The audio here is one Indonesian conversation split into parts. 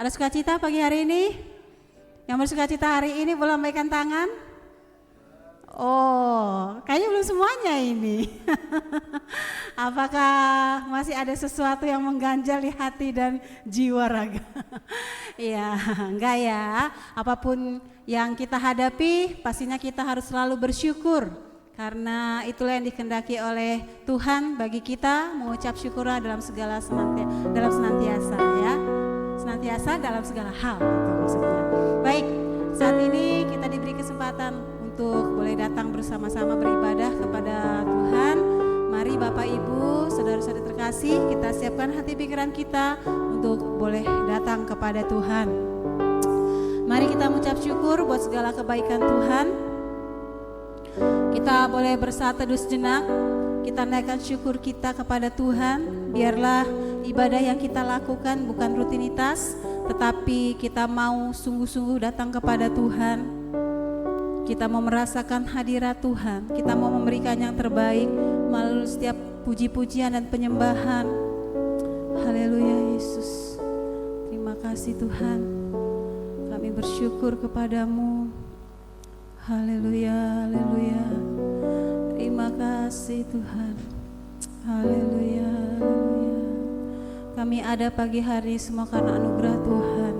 Ada sukacita pagi hari ini? Yang bersukacita hari ini boleh lambaikan tangan? Oh, kayaknya belum semuanya ini. Apakah masih ada sesuatu yang mengganjal di hati dan jiwa raga? Iya, enggak ya. Apapun yang kita hadapi, pastinya kita harus selalu bersyukur. Karena itulah yang dikehendaki oleh Tuhan bagi kita, mengucap syukurlah dalam segala senantiasa ya. Senantiasa dalam segala hal itu maksudnya. Baik, saat ini kita diberi kesempatan untuk boleh datang bersama-sama beribadah kepada Tuhan. Mari Bapak Ibu, saudara-saudara terkasih, kita siapkan hati pikiran kita untuk boleh datang kepada Tuhan. Mari kita mengucap syukur buat segala kebaikan Tuhan. Kita boleh bersatu teduh sejenak, kita naikkan syukur kita kepada Tuhan. Biarlah ibadah yang kita lakukan bukan rutinitas, tetapi kita mau sungguh-sungguh datang kepada Tuhan. Kita mau merasakan hadirat Tuhan, kita mau memberikan yang terbaik melalui setiap puji-pujian dan penyembahan. Haleluya Yesus. Terima kasih Tuhan. Kami bersyukur kepadamu. Haleluya, haleluya. Terima kasih Tuhan. Haleluya, haleluya. Kami ada pagi hari semua karena anugerah Tuhan,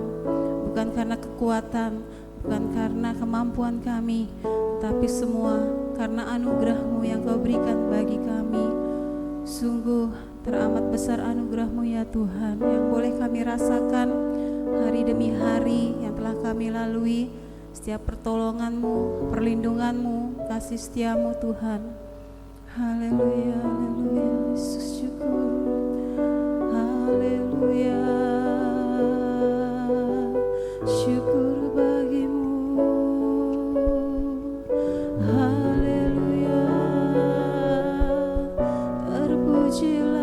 bukan karena kekuatan, bukan karena kemampuan kami, tapi semua karena anugerah-Mu yang Kau berikan bagi kami. Sungguh teramat besar anugerah-Mu ya Tuhan, yang boleh kami rasakan hari demi hari yang telah kami lalui. Setiap pertolongan-Mu, perlindungan-Mu, kasih setia-Mu Tuhan. Haleluya, haleluya, Yesus syukur. Haleluya, syukur bagimu. Haleluya, terpujilah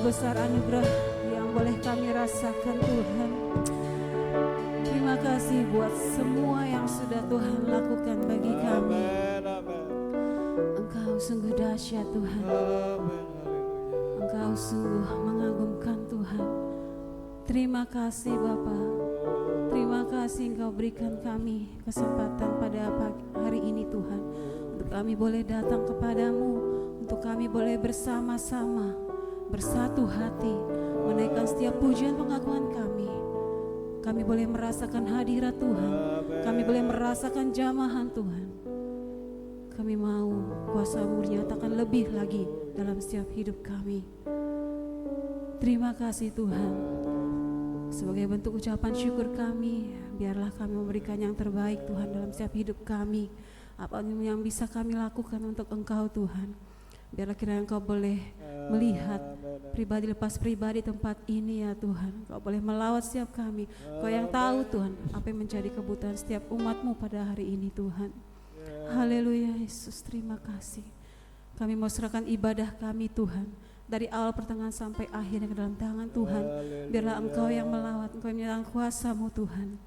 besar anugerah yang boleh kami rasakan Tuhan. Terima kasih buat semua yang sudah Tuhan lakukan bagi kami. Engkau sungguh dahsyat Tuhan. Engkau sungguh mengagumkan Tuhan. Terima kasih Bapa. Terima kasih Engkau berikan kami kesempatan pada hari ini Tuhan, untuk kami boleh datang kepadamu, untuk kami boleh bersama-sama bersatu hati menaikkan setiap pujian pengakuan kami. Kami boleh merasakan hadirat Tuhan, kami boleh merasakan jamahan Tuhan. Kami mau kuasa-Mu dinyatakan lebih lagi dalam setiap hidup kami. Terima kasih Tuhan. Sebagai bentuk ucapan syukur kami, biarlah kami memberikan yang terbaik Tuhan dalam setiap hidup kami. Apa yang bisa kami lakukan untuk Engkau Tuhan. Biarlah kiranya Engkau boleh melihat pribadi lepas pribadi tempat ini ya Tuhan. Engkau boleh melawat setiap kami. Engkau yang tahu Tuhan apa yang menjadi kebutuhan setiap umat-Mu pada hari ini Tuhan. Haleluya Yesus, terima kasih. Kami mau serahkan ibadah kami Tuhan, dari awal pertengahan sampai akhirnya ke dalam tangan Tuhan. Biarlah Engkau yang melawat, Engkau yang menyerang kuasa-Mu Tuhan.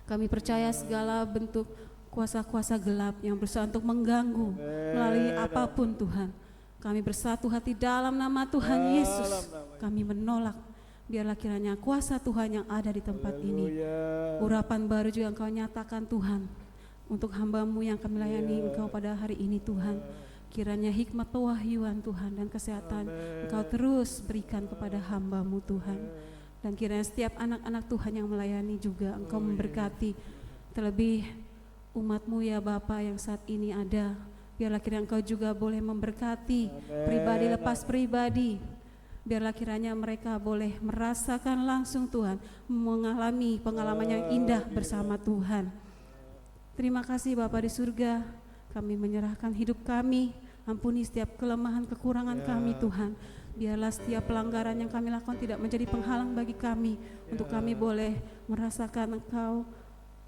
Kami percaya segala bentuk kuasa-kuasa gelap yang berusaha untuk mengganggu melalui apapun Tuhan, kami bersatu hati dalam nama Tuhan Yesus. Kami menolak. Biarlah kiranya kuasa Tuhan yang ada di tempat ini, urapan baru juga Engkau nyatakan Tuhan untuk hamba-Mu yang kami layani Engkau pada hari ini Tuhan. Kiranya hikmat pewahyuan Tuhan dan kesehatan Engkau terus berikan kepada hamba-Mu Tuhan. Dan kiranya setiap anak-anak Tuhan yang melayani juga Engkau memberkati. Terlebih umat-Mu ya Bapa yang saat ini ada, biarlah kiranya Engkau juga boleh memberkati pribadi lepas pribadi. Biarlah kiranya mereka boleh merasakan langsung Tuhan, mengalami pengalaman yang indah bersama Tuhan. Terima kasih Bapa di surga, kami menyerahkan hidup kami, ampuni setiap kelemahan kekurangan kami Tuhan. Biarlah setiap pelanggaran yang kami lakukan tidak menjadi penghalang bagi kami, untuk kami boleh merasakan Engkau,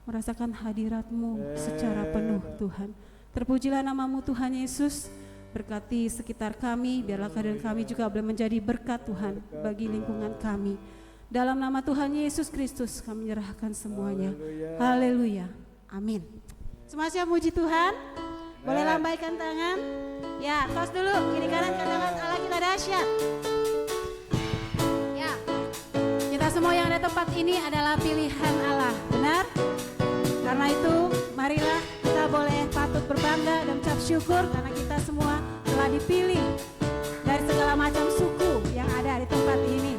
merasakan hadirat-Mu secara penuh Tuhan. Terpujilah nama-Mu Tuhan Yesus. Berkati sekitar kami, biarlah kehadiran kami juga boleh menjadi berkat Tuhan bagi lingkungan kami. Dalam nama Tuhan Yesus Kristus kami menyerahkan semuanya. Haleluya. Amin. Semua siap muji Tuhan? Boleh lambaikan tangan? Ya, tos dulu, kiri kanan katakan Allah kita dahsyat. Ya, kita semua yang ada tempat ini adalah pilihan Allah, benar? Karena itu marilah kita boleh patut berbangga dan ucap syukur karena kita semua telah dipilih dari segala macam suku yang ada di tempat ini.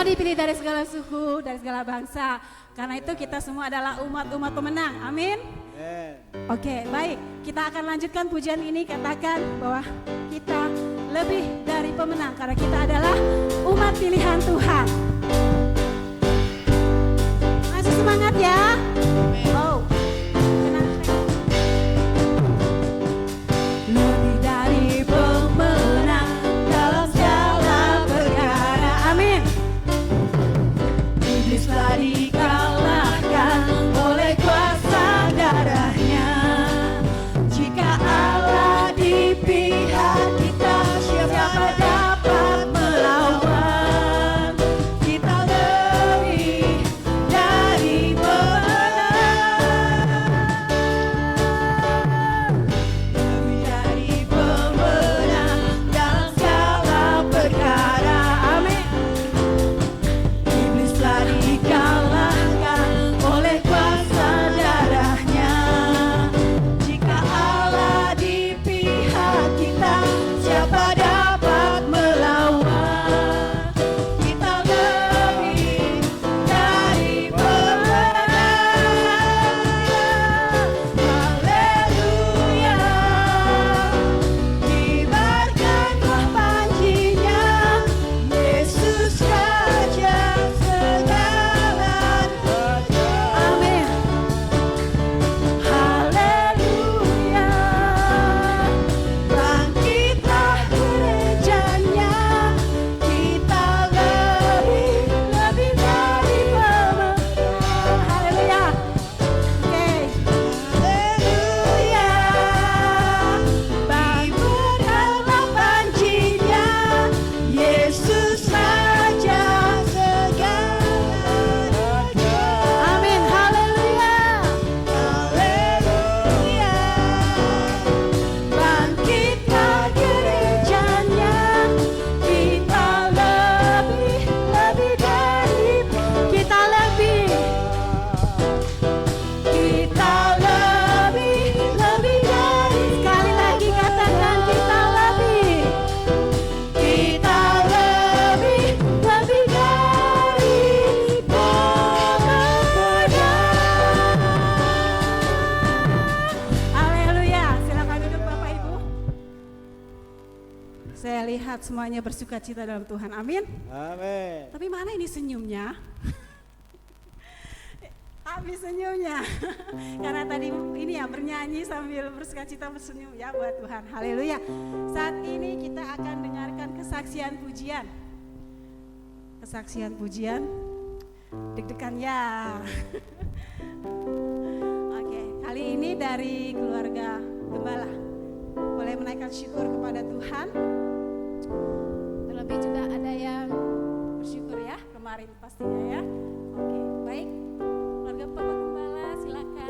dipilih dari segala suku, dari segala bangsa. Karena itu kita semua adalah umat-umat pemenang. Amin. Oke, baik. Kita akan lanjutkan pujian ini. Katakan bahwa kita lebih dari pemenang karena kita adalah umat pilihan Tuhan. Masih semangat ya. Oh. Lebih dari pemenang dalam segala perkara. Amin. Iblis telah dikalahkan oleh kuasa darahnya. Jika Allah di pihak kita, siapa dapat melawan? Kita lebih dari pemenang. Lebih dari pemenang dalam segala perkara. Amin. Iblis telah dikalahkan oleh kuasa darahnya. Jika Allah di pihak kita, siapa dapat melawan? Kita lebih dari pemenang. Haleluya. Kibarkanlah panjinya, Yesus Raja segala. Amin. Haleluya. Bangkitlah gerejanya, kita lebih dari pemenang. Haleluya. Oke. Haleluya. Kibarkanlah panjinya, Yesus Raja segala. Amin. Haleluya. Haleluya. Bangkitlah gerejanya, kita lebih dari, kita lebih dari. Sekali lagi katakan kita lebih dari pemenang. Haleluya. Silakan duduk Bapak Ibu. Saya lihat semuanya bersukacita dalam Tuhan. Amin. Amin. Tapi mana ini senyumnya? Habis senyumnya. Karena tadi ini ya bernyanyi sambil bersukacita bersenyum ya buat Tuhan. Haleluya. Saat ini kita akan dengarkan kesaksian pujian. Kesaksian pujian. Deg-degan ya. Oke, kali ini dari keluarga Gembala. Boleh menaikkan syukur kepada Tuhan. Terlebih juga ada yang bersyukur ya kemarin pastinya ya. Oke, baik. Keluarga Bapak Gembala silakan.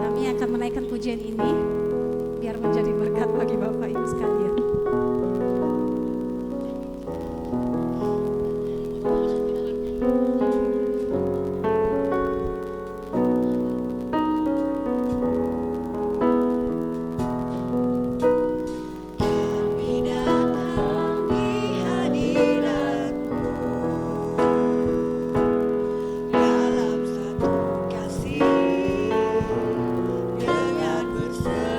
Kami akan menaikkan pujian ini biar menjadi berkat bagi Bapak Ibu sekalian. Dengan bersama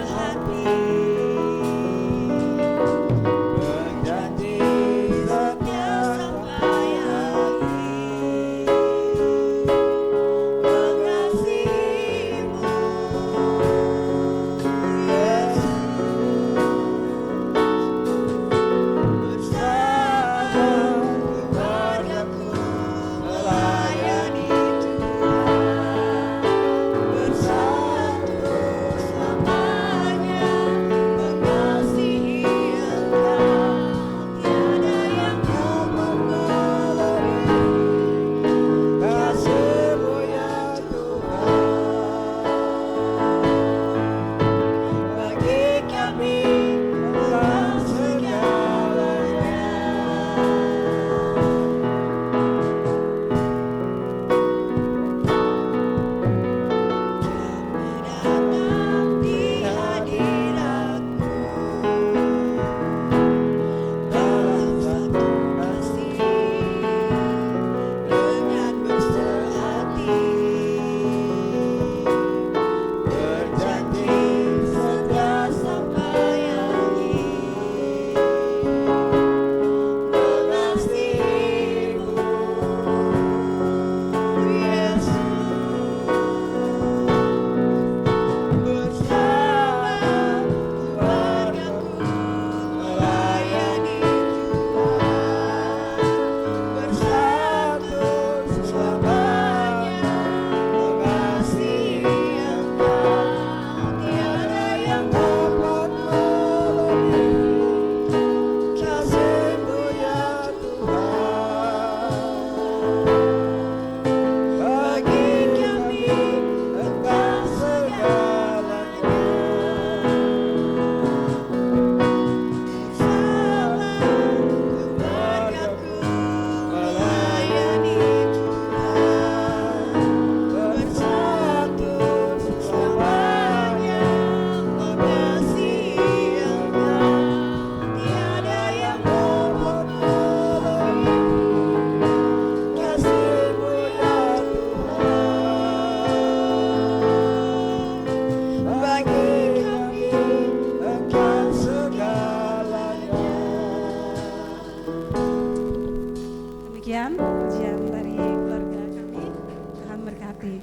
Demikian pujian dari keluarga kami. Tuhan berkati.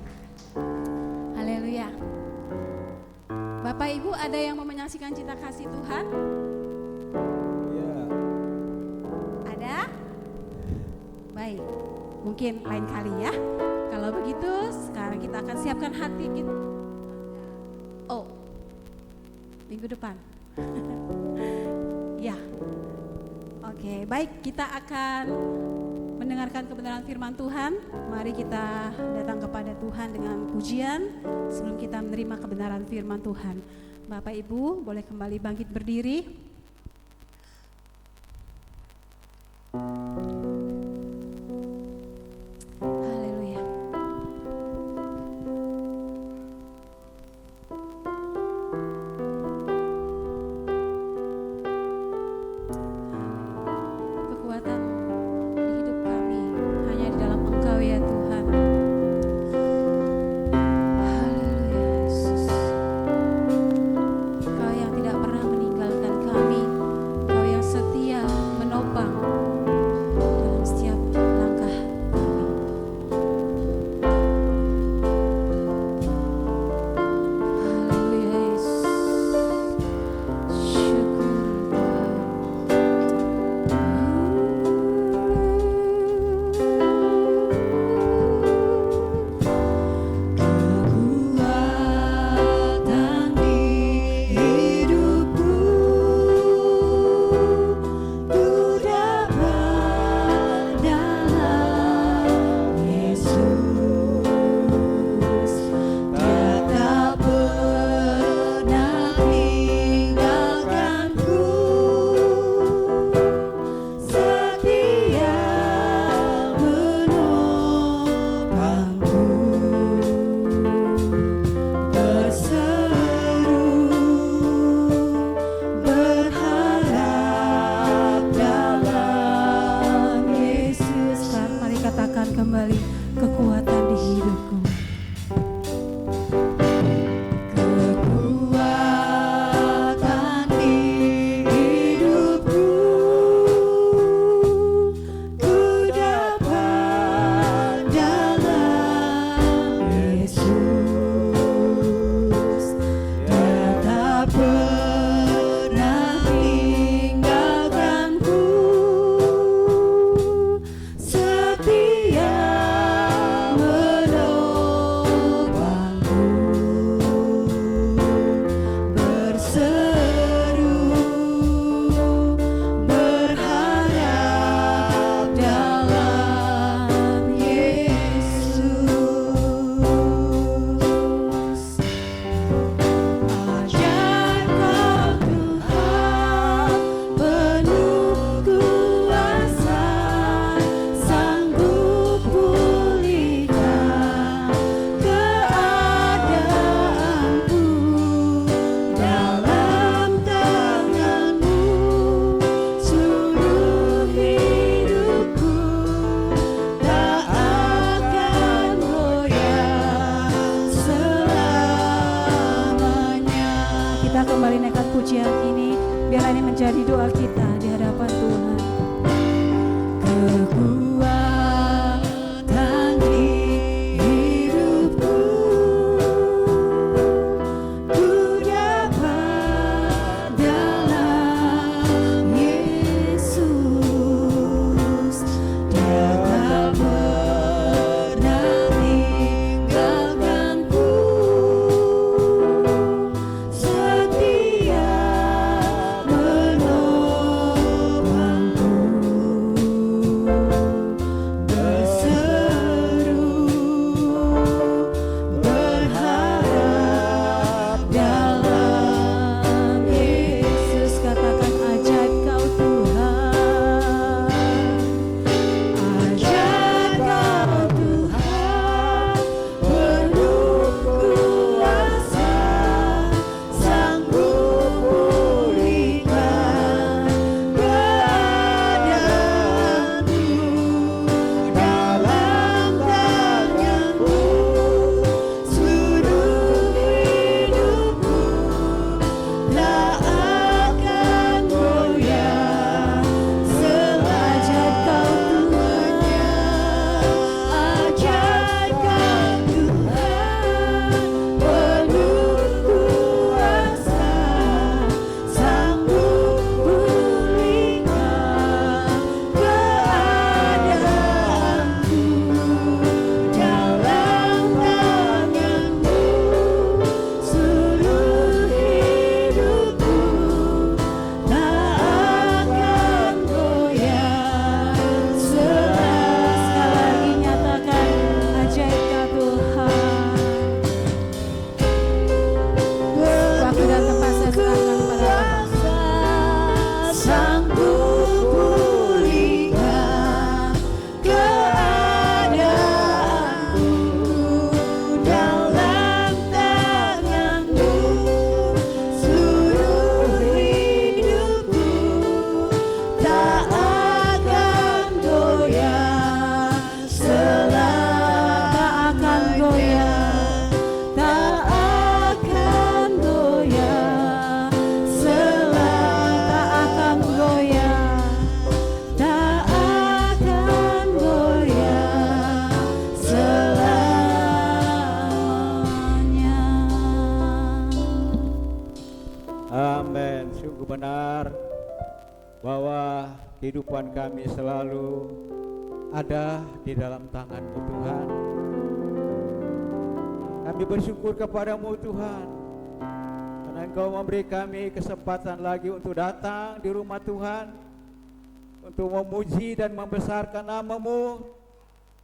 Haleluya. Bapak Ibu, ada yang mau menyaksikan cinta kasih Tuhan? Ya. Ada? Baik, mungkin lain kali ya. Kalau begitu, sekarang kita akan siapkan hati kita. Oh, minggu depan. Ya, oke, baik, kita akan mendengarkan kebenaran firman Tuhan. Mari kita datang kepada Tuhan dengan pujian sebelum kita menerima kebenaran firman Tuhan. Bapak Ibu boleh kembali bangkit berdiri. Haleluya. Kekuatan di hidup kami hanya di dalam Engkau ya Tuhan. Haleluya Yesus. Engkau yang tidak pernah meninggalkan kami, Engkau yang setia menopang kehidupan kami selalu ada di dalam tangan-Mu Tuhan. Kami bersyukur kepadamu Tuhan, karena Engkau memberi kami kesempatan lagi untuk datang di rumah Tuhan, untuk memuji dan membesarkan nama-Mu,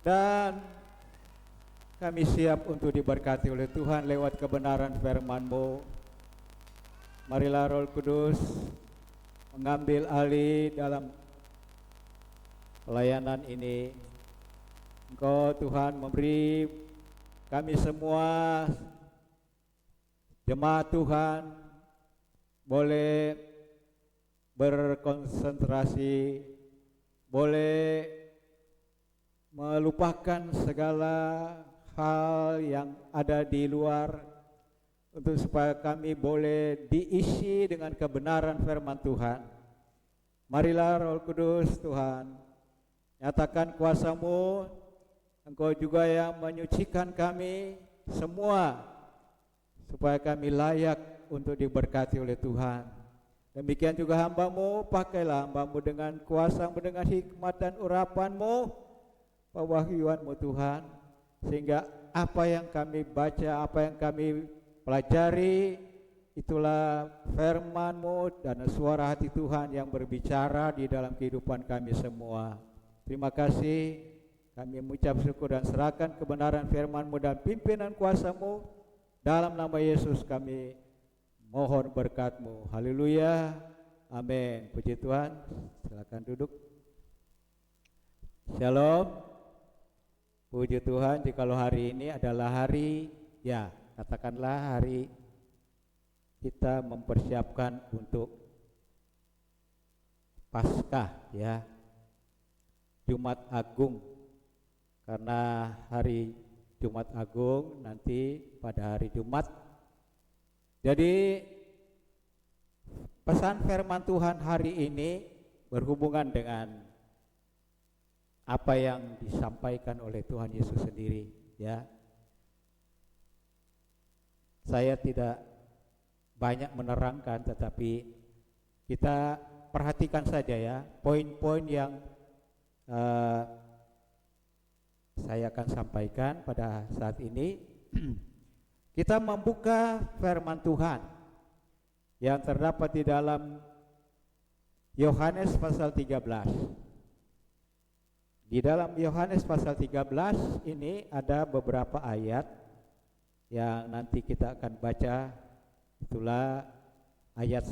dan kami siap untuk diberkati oleh Tuhan lewat kebenaran firman-Mu. Marilah Roh Kudus mengambil alih dalam pelayanan ini. Engkau Tuhan memberi kami semua jemaat Tuhan boleh berkonsentrasi, boleh melupakan segala hal yang ada di luar, untuk supaya kami boleh diisi dengan kebenaran firman Tuhan. Marilah Roh Kudus Tuhan, nyatakan kuasa-Mu. Engkau juga yang menyucikan kami semua, supaya kami layak untuk diberkati oleh Tuhan. Demikian juga hamba-Mu, pakailah hamba-Mu dengan kuasa-Mu, dengan hikmat dan urapan-Mu, pewahyuan-Mu Tuhan, sehingga apa yang kami baca, apa yang kami pelajari, itulah firman-Mu dan suara hati Tuhan yang berbicara di dalam kehidupan kami semua. Terima kasih, kami mengucap syukur dan serahkan kebenaran firman-Mu dan pimpinan kuasa-Mu. Dalam nama Yesus kami mohon berkat-Mu. Haleluya, amin. Puji Tuhan, silakan duduk. Shalom. Puji Tuhan, jikalau hari ini adalah hari, ya katakanlah hari kita mempersiapkan untuk Paskah, ya, Jumat Agung. Karena hari Jumat Agung nanti pada hari Jumat. Jadi pesan firman Tuhan hari ini berhubungan dengan apa yang disampaikan oleh Tuhan Yesus sendiri, ya. Saya tidak banyak menerangkan, tetapi kita perhatikan saja ya poin-poin yang saya akan sampaikan pada saat ini. Kita membuka firman Tuhan yang terdapat di dalam Yohanes pasal 13. Di dalam Yohanes pasal 13 ini ada beberapa ayat yang nanti kita akan baca. Itulah ayat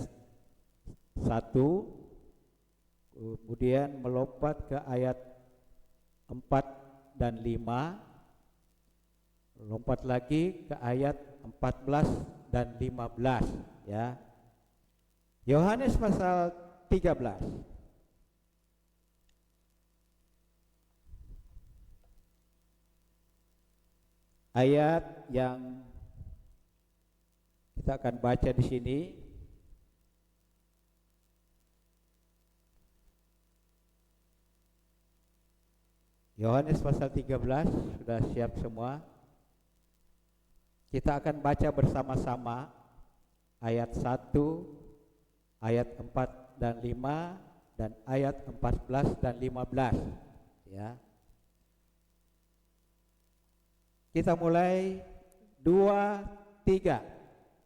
1, kemudian melompat ke ayat 4 dan 5, lompat lagi ke ayat 14 dan 15, ya. Yohanes pasal 13. Ayat yang kita akan baca di sini Yohanes pasal 13, sudah siap semua? Kita akan baca bersama-sama ayat 1, ayat 4 dan 5, dan ayat 14 dan 15, ya. Kita mulai 2, 3.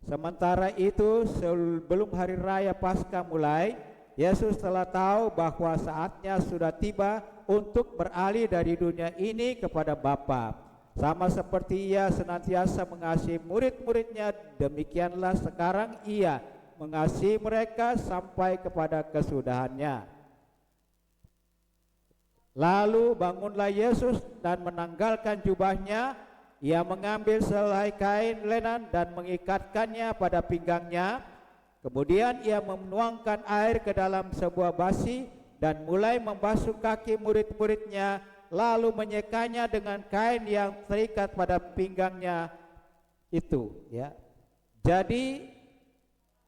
Sementara itu sebelum hari raya Paskah mulai, Yesus telah tahu bahwa saatnya sudah tiba untuk beralih dari dunia ini kepada Bapa. Sama seperti Ia senantiasa mengasihi murid-muridnya, demikianlah sekarang Ia mengasihi mereka sampai kepada kesudahannya. Lalu bangunlah Yesus dan menanggalkan jubahnya. Ia mengambil selai kain lenan dan mengikatkannya pada pinggangnya. Kemudian ia menuangkan air ke dalam sebuah basi dan mulai membasuh kaki murid-muridnya, lalu menyekanya dengan kain yang terikat pada pinggangnya itu, ya. Jadi,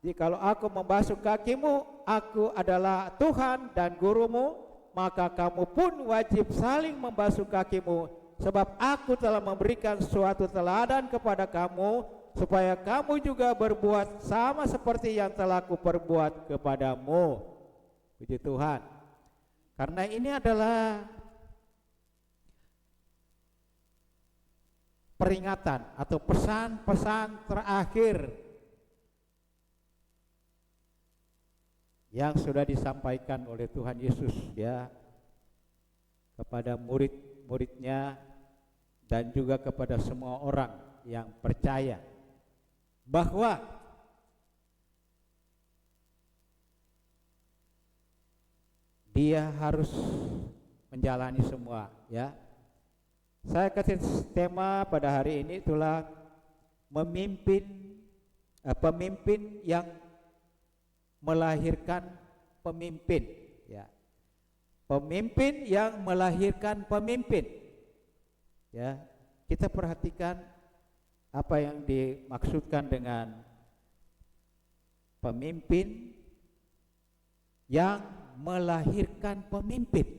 jikalau aku membasuh kakimu, aku adalah Tuhan dan gurumu, maka kamu pun wajib saling membasuh kakimu, sebab aku telah memberikan suatu teladan kepada kamu, supaya kamu juga berbuat sama seperti yang telah kuperbuat kepadamu. Puji Tuhan. Karena ini adalah peringatan atau pesan-pesan terakhir yang sudah disampaikan oleh Tuhan Yesus ya kepada murid-muridnya dan juga kepada semua orang yang percaya bahwa dia harus menjalani semua ya. Saya kasih tema pada hari ini itulah pemimpin yang melahirkan pemimpin ya. Pemimpin yang melahirkan pemimpin. Ya, kita perhatikan apa yang dimaksudkan dengan pemimpin yang melahirkan pemimpin.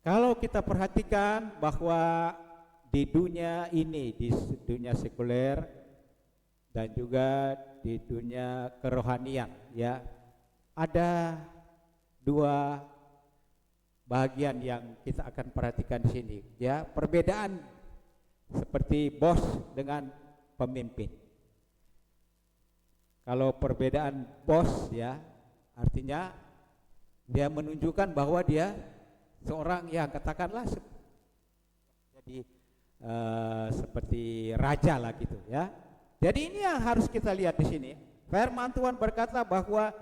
Kalau kita perhatikan bahwa di dunia ini, di dunia sekuler dan juga di dunia kerohanian ya, ada dua bagian yang kita akan perhatikan di sini ya, perbedaan seperti bos dengan pemimpin. Kalau perbedaan bos ya, artinya dia menunjukkan bahwa dia seorang yang katakanlah jadi seperti raja lah gitu ya. Jadi ini yang harus kita lihat di sini. Firman Tuhan berkata bahwa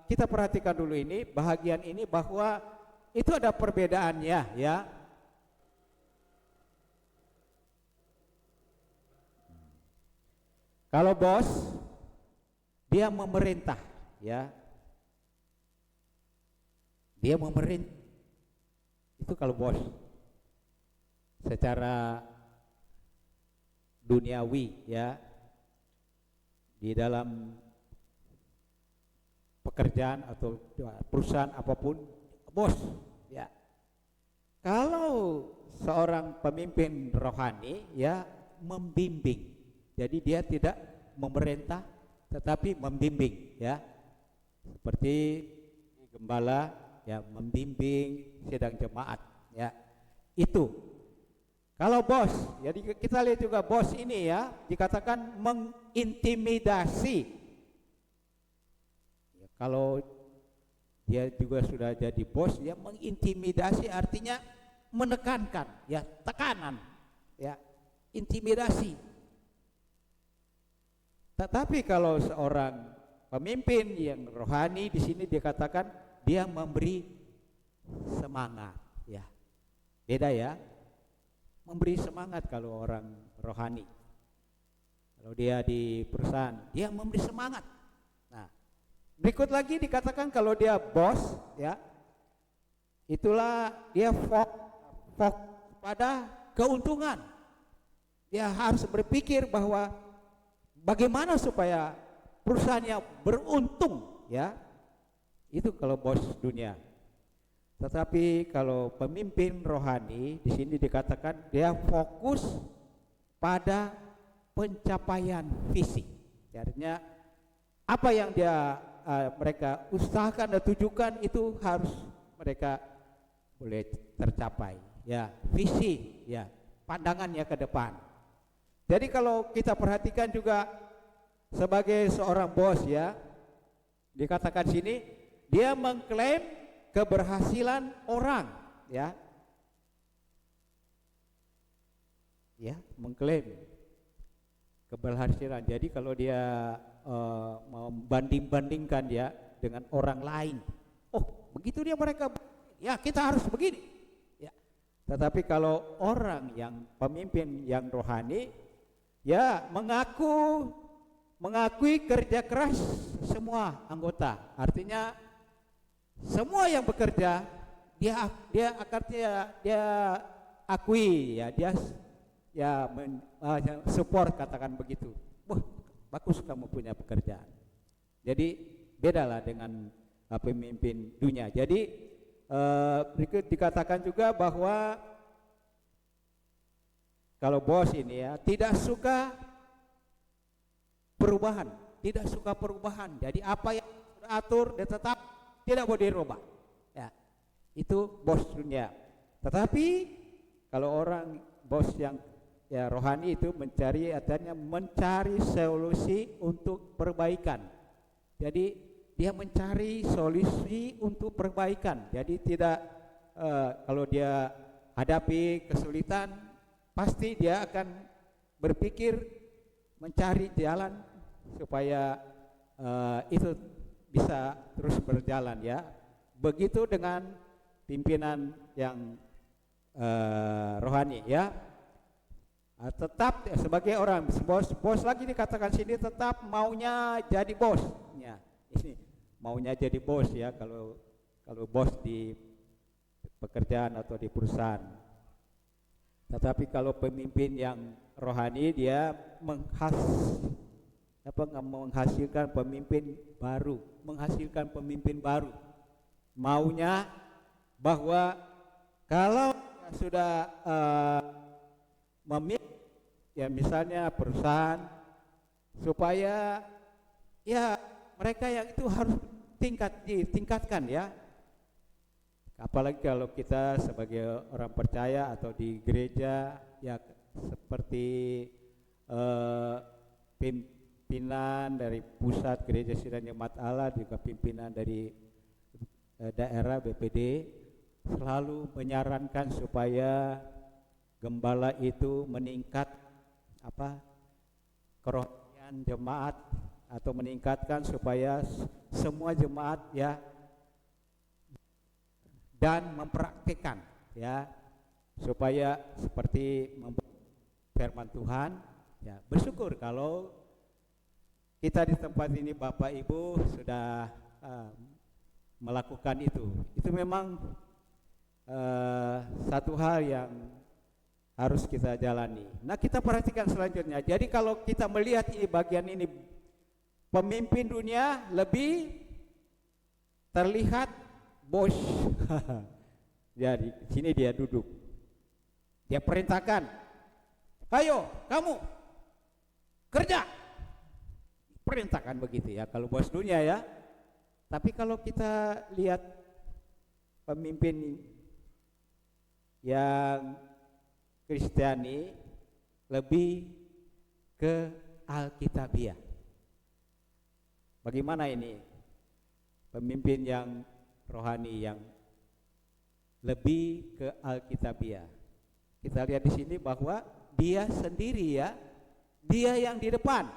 kita perhatikan dulu ini bahagian ini bahwa itu ada perbedaannya ya. Kalau bos dia memerintah ya. Dia memerintah. Itu kalau bos secara duniawi ya, di dalam pekerjaan atau perusahaan apapun bos ya. Kalau seorang pemimpin rohani ya membimbing, jadi dia tidak memerintah tetapi membimbing ya, seperti gembala ya membimbing sidang jemaat ya. Itu kalau bos, jadi kita lihat juga bos ini ya dikatakan mengintimidasi ya, kalau dia juga sudah jadi bos dia mengintimidasi artinya menekankan ya, tekanan ya, intimidasi. Tetapi kalau seorang pemimpin yang rohani di sini dikatakan dia memberi semangat ya. Beda ya. Memberi semangat kalau orang rohani. Kalau dia di perusahaan, dia memberi semangat. Nah, berikut lagi dikatakan kalau dia bos ya, itulah dia fokus pada keuntungan. Dia harus berpikir bahwa bagaimana supaya perusahaannya beruntung ya. Itu kalau bos dunia. Tetapi kalau pemimpin rohani di sini dikatakan dia fokus pada pencapaian visi. Artinya apa yang mereka usahakan dan tujukan itu harus mereka boleh tercapai. Ya, visi ya, pandangannya ke depan. Jadi kalau kita perhatikan juga sebagai seorang bos ya, dikatakan sini dia mengklaim keberhasilan orang ya. Ya, mengklaim keberhasilan. Jadi kalau dia membanding-bandingkan ya dengan orang lain. Oh, begitu dia mereka ya kita harus begini. Ya. Tetapi kalau orang yang pemimpin yang rohani ya mengakui kerja keras semua anggota. Artinya semua yang bekerja dia akui ya, dia ya support, katakan begitu. Wah, bagus kamu punya pekerjaan. Jadi bedalah dengan pemimpin dunia. Jadi berikut dikatakan juga bahwa kalau bos ini ya tidak suka perubahan, tidak suka perubahan. Jadi apa yang sudah atur dia tetap tidak boleh dirubah. Ya, itu bos dunia. Tetapi kalau orang bos yang ya rohani itu mencari solusi untuk perbaikan. Jadi dia mencari solusi untuk perbaikan. Jadi tidak kalau dia hadapi kesulitan, pasti dia akan berpikir mencari jalan supaya itu bisa terus berjalan ya. Begitu dengan pimpinan yang rohani ya. Tetap sebagai orang bos lagi dikatakan sini tetap maunya jadi bos ya. Ini maunya jadi bos ya kalau bos di pekerjaan atau di perusahaan. Tetapi kalau pemimpin yang rohani dia menghasilkan pemimpin baru. Maunya bahwa kalau sudah memimpin ya misalnya perusahaan, supaya ya mereka yang itu harus ditingkatkan ya. Apalagi kalau kita sebagai orang percaya atau di gereja ya seperti pimpinan dari pusat Gereja Sidang Jemaat Allah, juga pimpinan dari daerah BPD selalu menyarankan supaya gembala itu meningkat kerohanian jemaat, atau meningkatkan supaya semua jemaat ya dan mempraktikkan ya supaya seperti firman Tuhan ya. Bersyukur kalau kita di tempat ini Bapak Ibu sudah melakukan itu. Itu memang satu hal yang harus kita jalani. Nah, kita perhatikan selanjutnya. Jadi kalau kita melihat ini bagian ini, pemimpin dunia lebih terlihat bos. Jadi sini dia duduk, dia perintahkan, ayo kamu kerja, perintahkan begitu ya kalau bos dunia ya. Tapi kalau kita lihat pemimpin yang Kristiani lebih ke Alkitabiah. Bagaimana ini pemimpin yang rohani yang lebih ke Alkitabiah? Kita lihat di sini bahwa dia sendiri ya, dia yang di depan,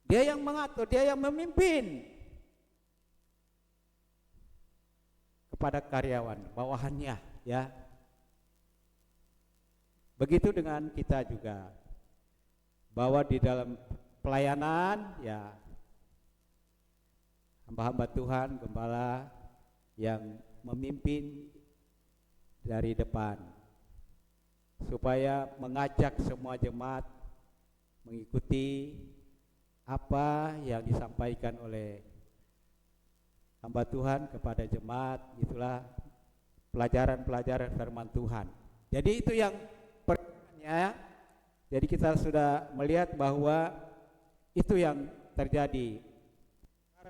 dia yang mengatur, dia yang memimpin kepada karyawan bawahannya ya. Begitu dengan kita juga, bahwa di dalam pelayanan ya hamba-hamba Tuhan, gembala yang memimpin dari depan supaya mengajak semua jemaat mengikuti apa yang disampaikan oleh hamba Tuhan kepada jemaat. Itulah pelajaran-pelajaran firman Tuhan. Jadi itu yang pertanyaannya. Jadi kita sudah melihat bahwa itu yang terjadi.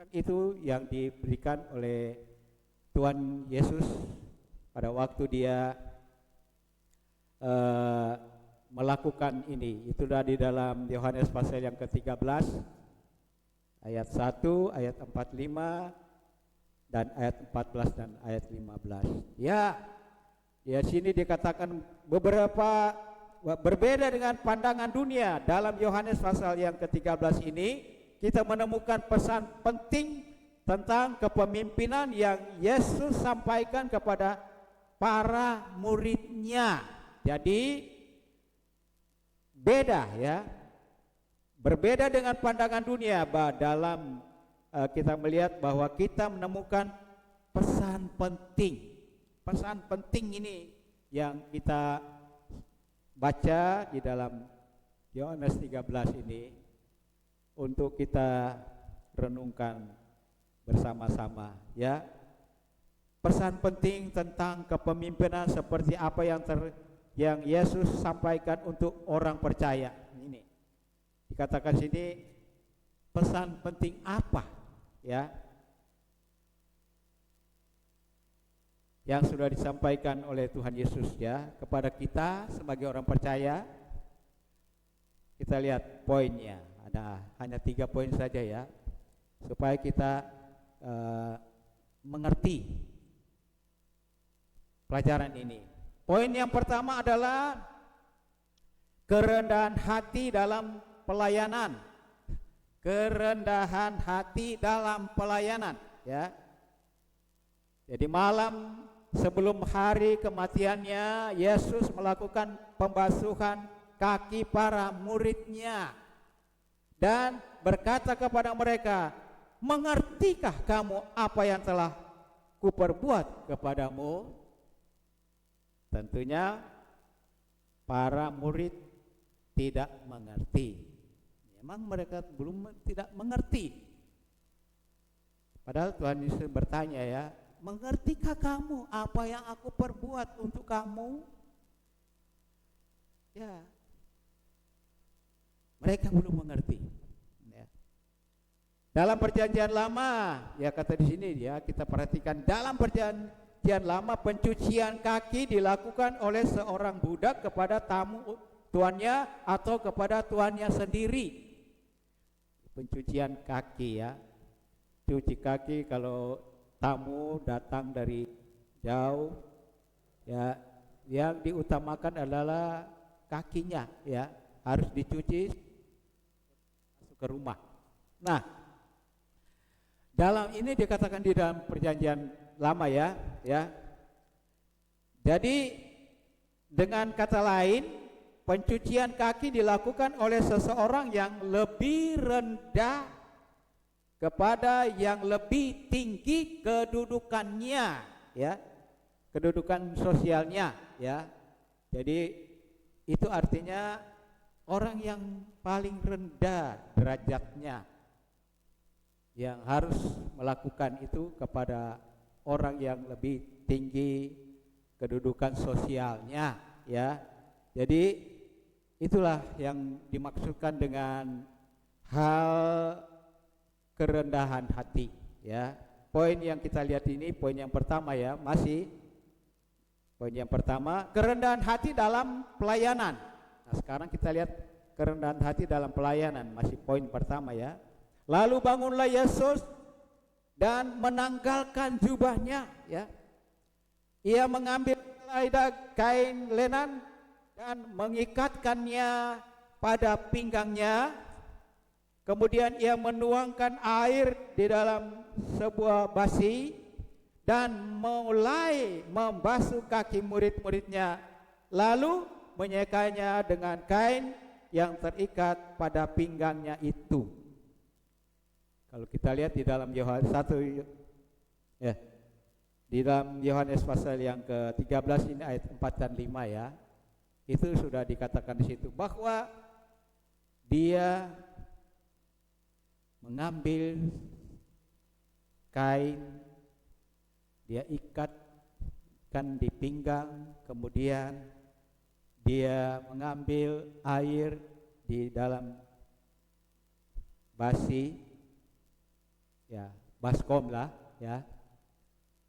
Itu yang diberikan oleh Tuhan Yesus pada waktu dia melakukan ini. Itu sudah di dalam Yohanes pasal yang ke-13 ayat 1, ayat 45 dan ayat 14 dan ayat 15. Ya sini dikatakan beberapa berbeda dengan pandangan dunia. Dalam Yohanes pasal yang ke-13 ini kita menemukan pesan penting tentang kepemimpinan yang Yesus sampaikan kepada para muridnya. Jadi beda ya, berbeda dengan pandangan dunia. Dalam kita melihat bahwa kita menemukan pesan penting ini yang kita baca di dalam Yohanes 13 ini untuk kita renungkan bersama-sama ya. Pesan penting tentang kepemimpinan seperti apa yang Yesus sampaikan untuk orang percaya ini. dikatakan sini pesan penting apa ya yang sudah disampaikan oleh Tuhan Yesus ya kepada kita sebagai orang percaya. Kita lihat poinnya, ada hanya 3 poin saja ya, supaya kita mengerti pelajaran ini. Poin yang pertama adalah kerendahan hati dalam pelayanan. Kerendahan hati dalam pelayanan ya. Jadi malam sebelum hari kematiannya, Yesus melakukan pembasuhan kaki para muridnya dan berkata kepada mereka, mengertikah kamu apa yang telah kuperbuat kepadamu? Tentunya para murid tidak mengerti. Memang mereka tidak mengerti. Padahal Tuhan Yesus bertanya ya, mengertikah kamu apa yang aku perbuat untuk kamu? Ya, mereka belum mengerti. Ya. Dalam perjanjian lama, ya kata di sini ya, kita perhatikan dalam perjanjian lama pencucian kaki dilakukan oleh seorang budak kepada tamu tuannya atau kepada tuannya sendiri. Pencucian kaki ya, cuci kaki kalau tamu datang dari jauh ya, yang diutamakan adalah kakinya ya, harus dicuci masuk ke rumah. Nah, dalam ini dikatakan di dalam perjanjian lama ya. Jadi dengan kata lain, pencucian kaki dilakukan oleh seseorang yang lebih rendah kepada yang lebih tinggi kedudukannya ya, kedudukan sosialnya ya. Jadi itu artinya orang yang paling rendah derajatnya yang harus melakukan itu kepada orang yang lebih tinggi kedudukan sosialnya ya. Jadi itulah yang dimaksudkan dengan hal kerendahan hati ya. Poin yang kita lihat ini poin yang pertama ya, masih poin yang pertama, kerendahan hati dalam pelayanan. Nah, sekarang kita lihat kerendahan hati dalam pelayanan, masih poin pertama ya. Lalu bangunlah Yesus dan menanggalkan jubahnya ya. Ia mengambil kain lenan dan mengikatkannya pada pinggangnya. Kemudian ia menuangkan air di dalam sebuah basi dan mulai membasuh kaki murid-muridnya, lalu menyekanya dengan kain yang terikat pada pinggangnya itu. Kalau kita lihat di dalam Yohanes 1 ya, di dalam Yohanes pasal yang ke-13 ini ayat 4 dan 5 ya, itu sudah dikatakan di situ bahwa dia mengambil kain, dia ikatkan di pinggang, kemudian dia mengambil air di dalam basi ya, baskom lah ya.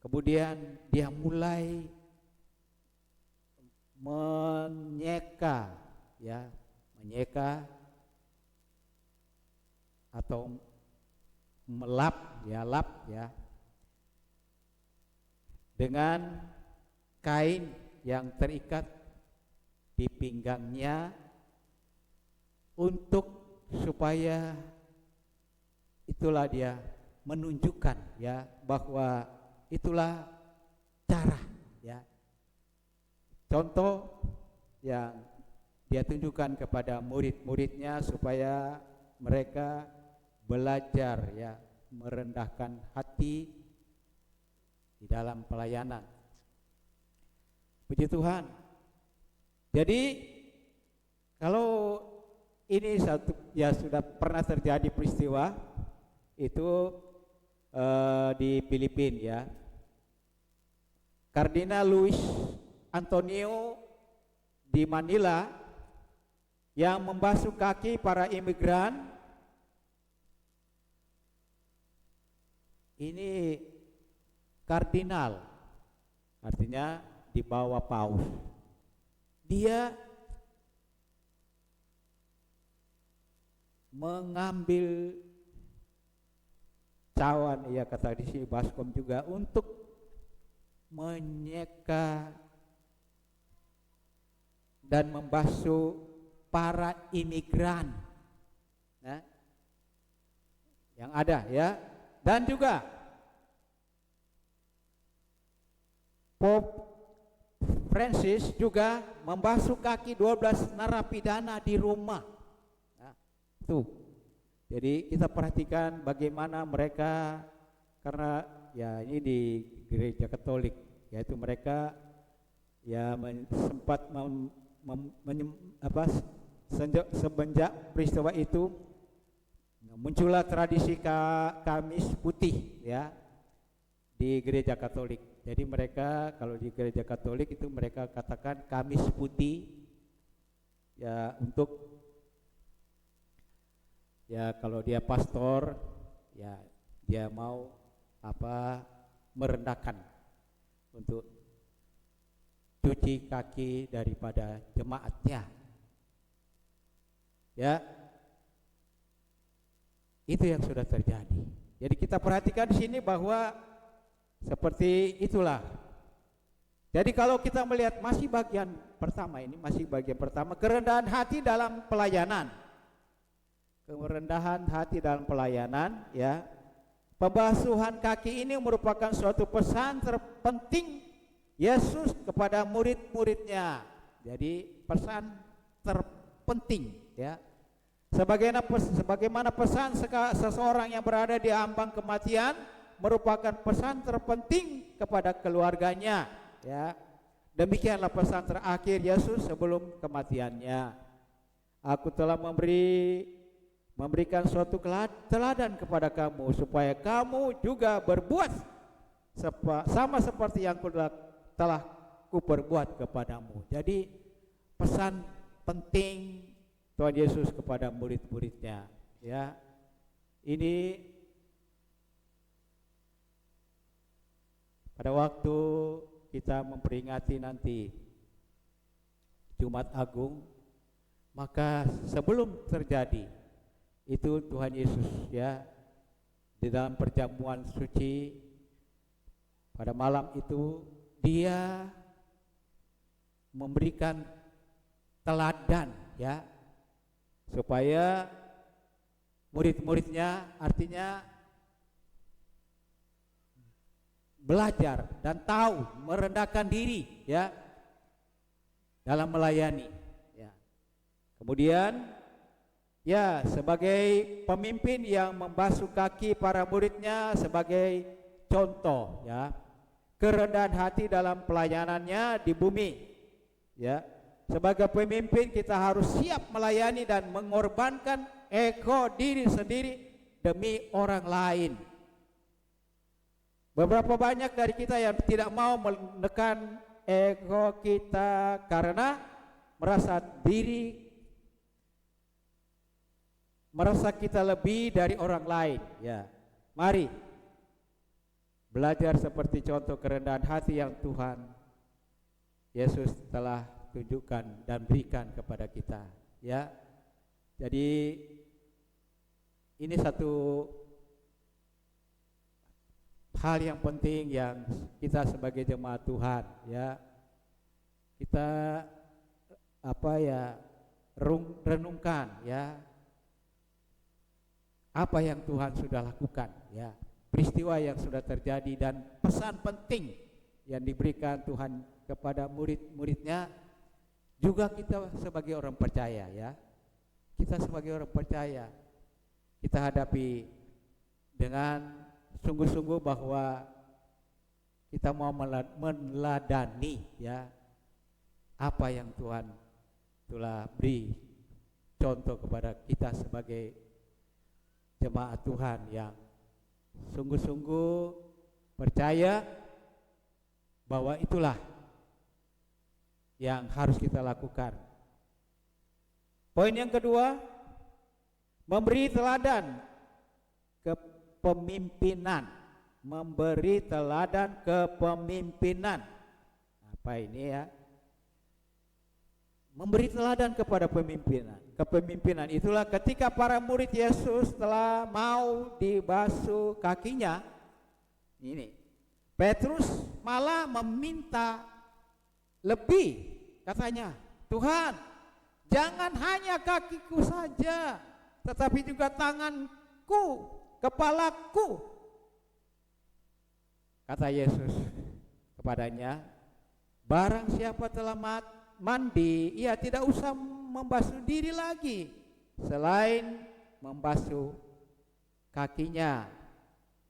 Kemudian dia mulai menyeka ya, menyeka atau melap ya, lap ya, dengan kain yang terikat di pinggangnya untuk supaya itulah dia menunjukkan ya bahwa itulah cara ya, contoh yang dia tunjukkan kepada murid-muridnya supaya mereka belajar ya merendahkan hati di dalam pelayanan. Puji Tuhan. Jadi kalau ini satu ya sudah pernah terjadi peristiwa itu di Filipina ya. Kardinal Luis Antonio di Manila yang membasuh kaki para imigran. Ini kardinal, artinya di bawah paus. Dia mengambil cawan, ia kata di sini baskom juga, untuk menyeka dan membasuh para imigran, nah, yang ada ya. Dan juga Pope Francis juga membasuh kaki 12 narapidana di Roma. Nah, tuh. Jadi kita perhatikan bagaimana mereka, karena ya ini di gereja Katolik, yaitu mereka ya sempat semenjak peristiwa itu muncullah tradisi Kamis Putih ya di gereja Katolik. Jadi mereka kalau di gereja Katolik itu mereka katakan Kamis Putih ya, untuk ya kalau dia pastor ya dia mau merendahkan untuk cuci kaki daripada jemaatnya ya. Itu yang sudah terjadi. Jadi kita perhatikan di sini bahwa seperti itulah. Jadi kalau kita melihat masih bagian pertama ini, masih bagian pertama, kerendahan hati dalam pelayanan. Kerendahan hati dalam pelayanan ya. Pembasuhan kaki ini merupakan suatu pesan terpenting Yesus kepada murid-muridnya. Jadi pesan terpenting ya. Sebagaimana pesan seseorang yang berada di ambang kematian merupakan pesan terpenting kepada keluarganya ya. Demikianlah pesan terakhir Yesus sebelum kematiannya. Aku telah memberikan suatu teladan kepada kamu supaya kamu juga berbuat sama seperti yang telah kuperbuat kepadamu. Jadi pesan penting Tuhan Yesus kepada murid-muridnya ya. Ini pada waktu kita memperingati nanti Jumat Agung, maka sebelum terjadi itu Tuhan Yesus ya di dalam perjamuan suci pada malam itu dia memberikan teladan ya, supaya murid-muridnya artinya belajar dan tahu merendahkan diri ya dalam melayani ya. Kemudian ya sebagai pemimpin yang membasuh kaki para muridnya sebagai contoh ya kerendahan hati dalam pelayanannya di bumi ya. Sebagai pemimpin kita harus siap melayani dan mengorbankan ego diri sendiri demi orang lain. Beberapa banyak dari kita yang tidak mau menekan ego kita karena merasa kita lebih dari orang lain ya. Mari belajar seperti contoh kerendahan hati yang Tuhan Yesus telah tunjukkan dan berikan kepada kita ya. Jadi ini satu hal yang penting yang kita sebagai jemaat Tuhan ya kita renungkan ya apa yang Tuhan sudah lakukan ya, peristiwa yang sudah terjadi dan pesan penting yang diberikan Tuhan kepada murid-muridnya. Juga kita sebagai orang percaya ya, kita sebagai orang percaya kita hadapi dengan sungguh-sungguh bahwa kita mau meneladani ya apa yang Tuhan telah beri contoh kepada kita sebagai jemaat Tuhan yang sungguh-sungguh percaya bahwa itulah yang harus kita lakukan Poin yang kedua, memberi teladan kepemimpinan. Memberi teladan kepemimpinan. Apa ini ya? Memberi teladan kepada pemimpinan. Kepemimpinan itulah ketika para murid Yesus telah mau dibasuh kakinya. Ini Petrus malah meminta lebih, katanya, Tuhan, jangan hanya kakiku saja, tetapi juga tanganku, kepalaku. Kata Yesus kepadanya, barang siapa telah mandi, ia tidak usah membasuh diri lagi selain membasuh kakinya,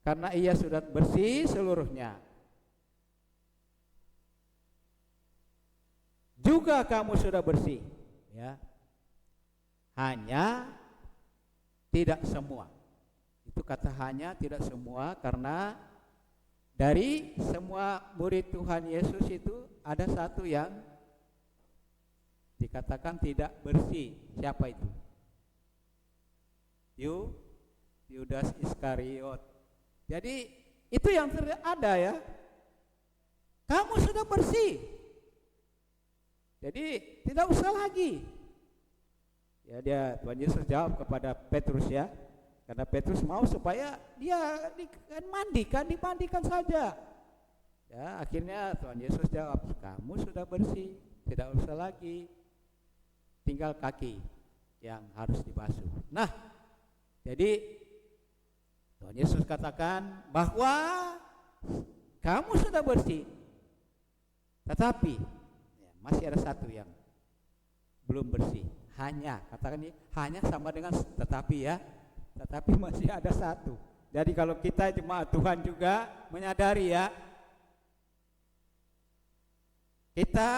karena ia sudah bersih seluruhnya. Juga kamu sudah bersih, ya. Hanya tidak semua. Itu kata hanya tidak semua, karena dari semua murid Tuhan Yesus itu ada satu yang dikatakan tidak bersih. Siapa itu? Yudas Iskariot. Jadi itu yang ada ya. Kamu sudah bersih, jadi tidak usah lagi. Ya, Tuhan Yesus jawab kepada Petrus ya, karena Petrus mau supaya dia dimandikan saja. Ya, akhirnya Tuhan Yesus jawab, kamu sudah bersih, tidak usah lagi. Tinggal kaki yang harus dibasuh. Nah, jadi Tuhan Yesus katakan bahwa kamu sudah bersih, tetapi ya, masih ada satu yang belum bersih. Hanya, katakan ini hanya sama dengan tetapi ya, tetapi masih ada satu. Jadi kalau kita jemaat Tuhan juga menyadari ya, kita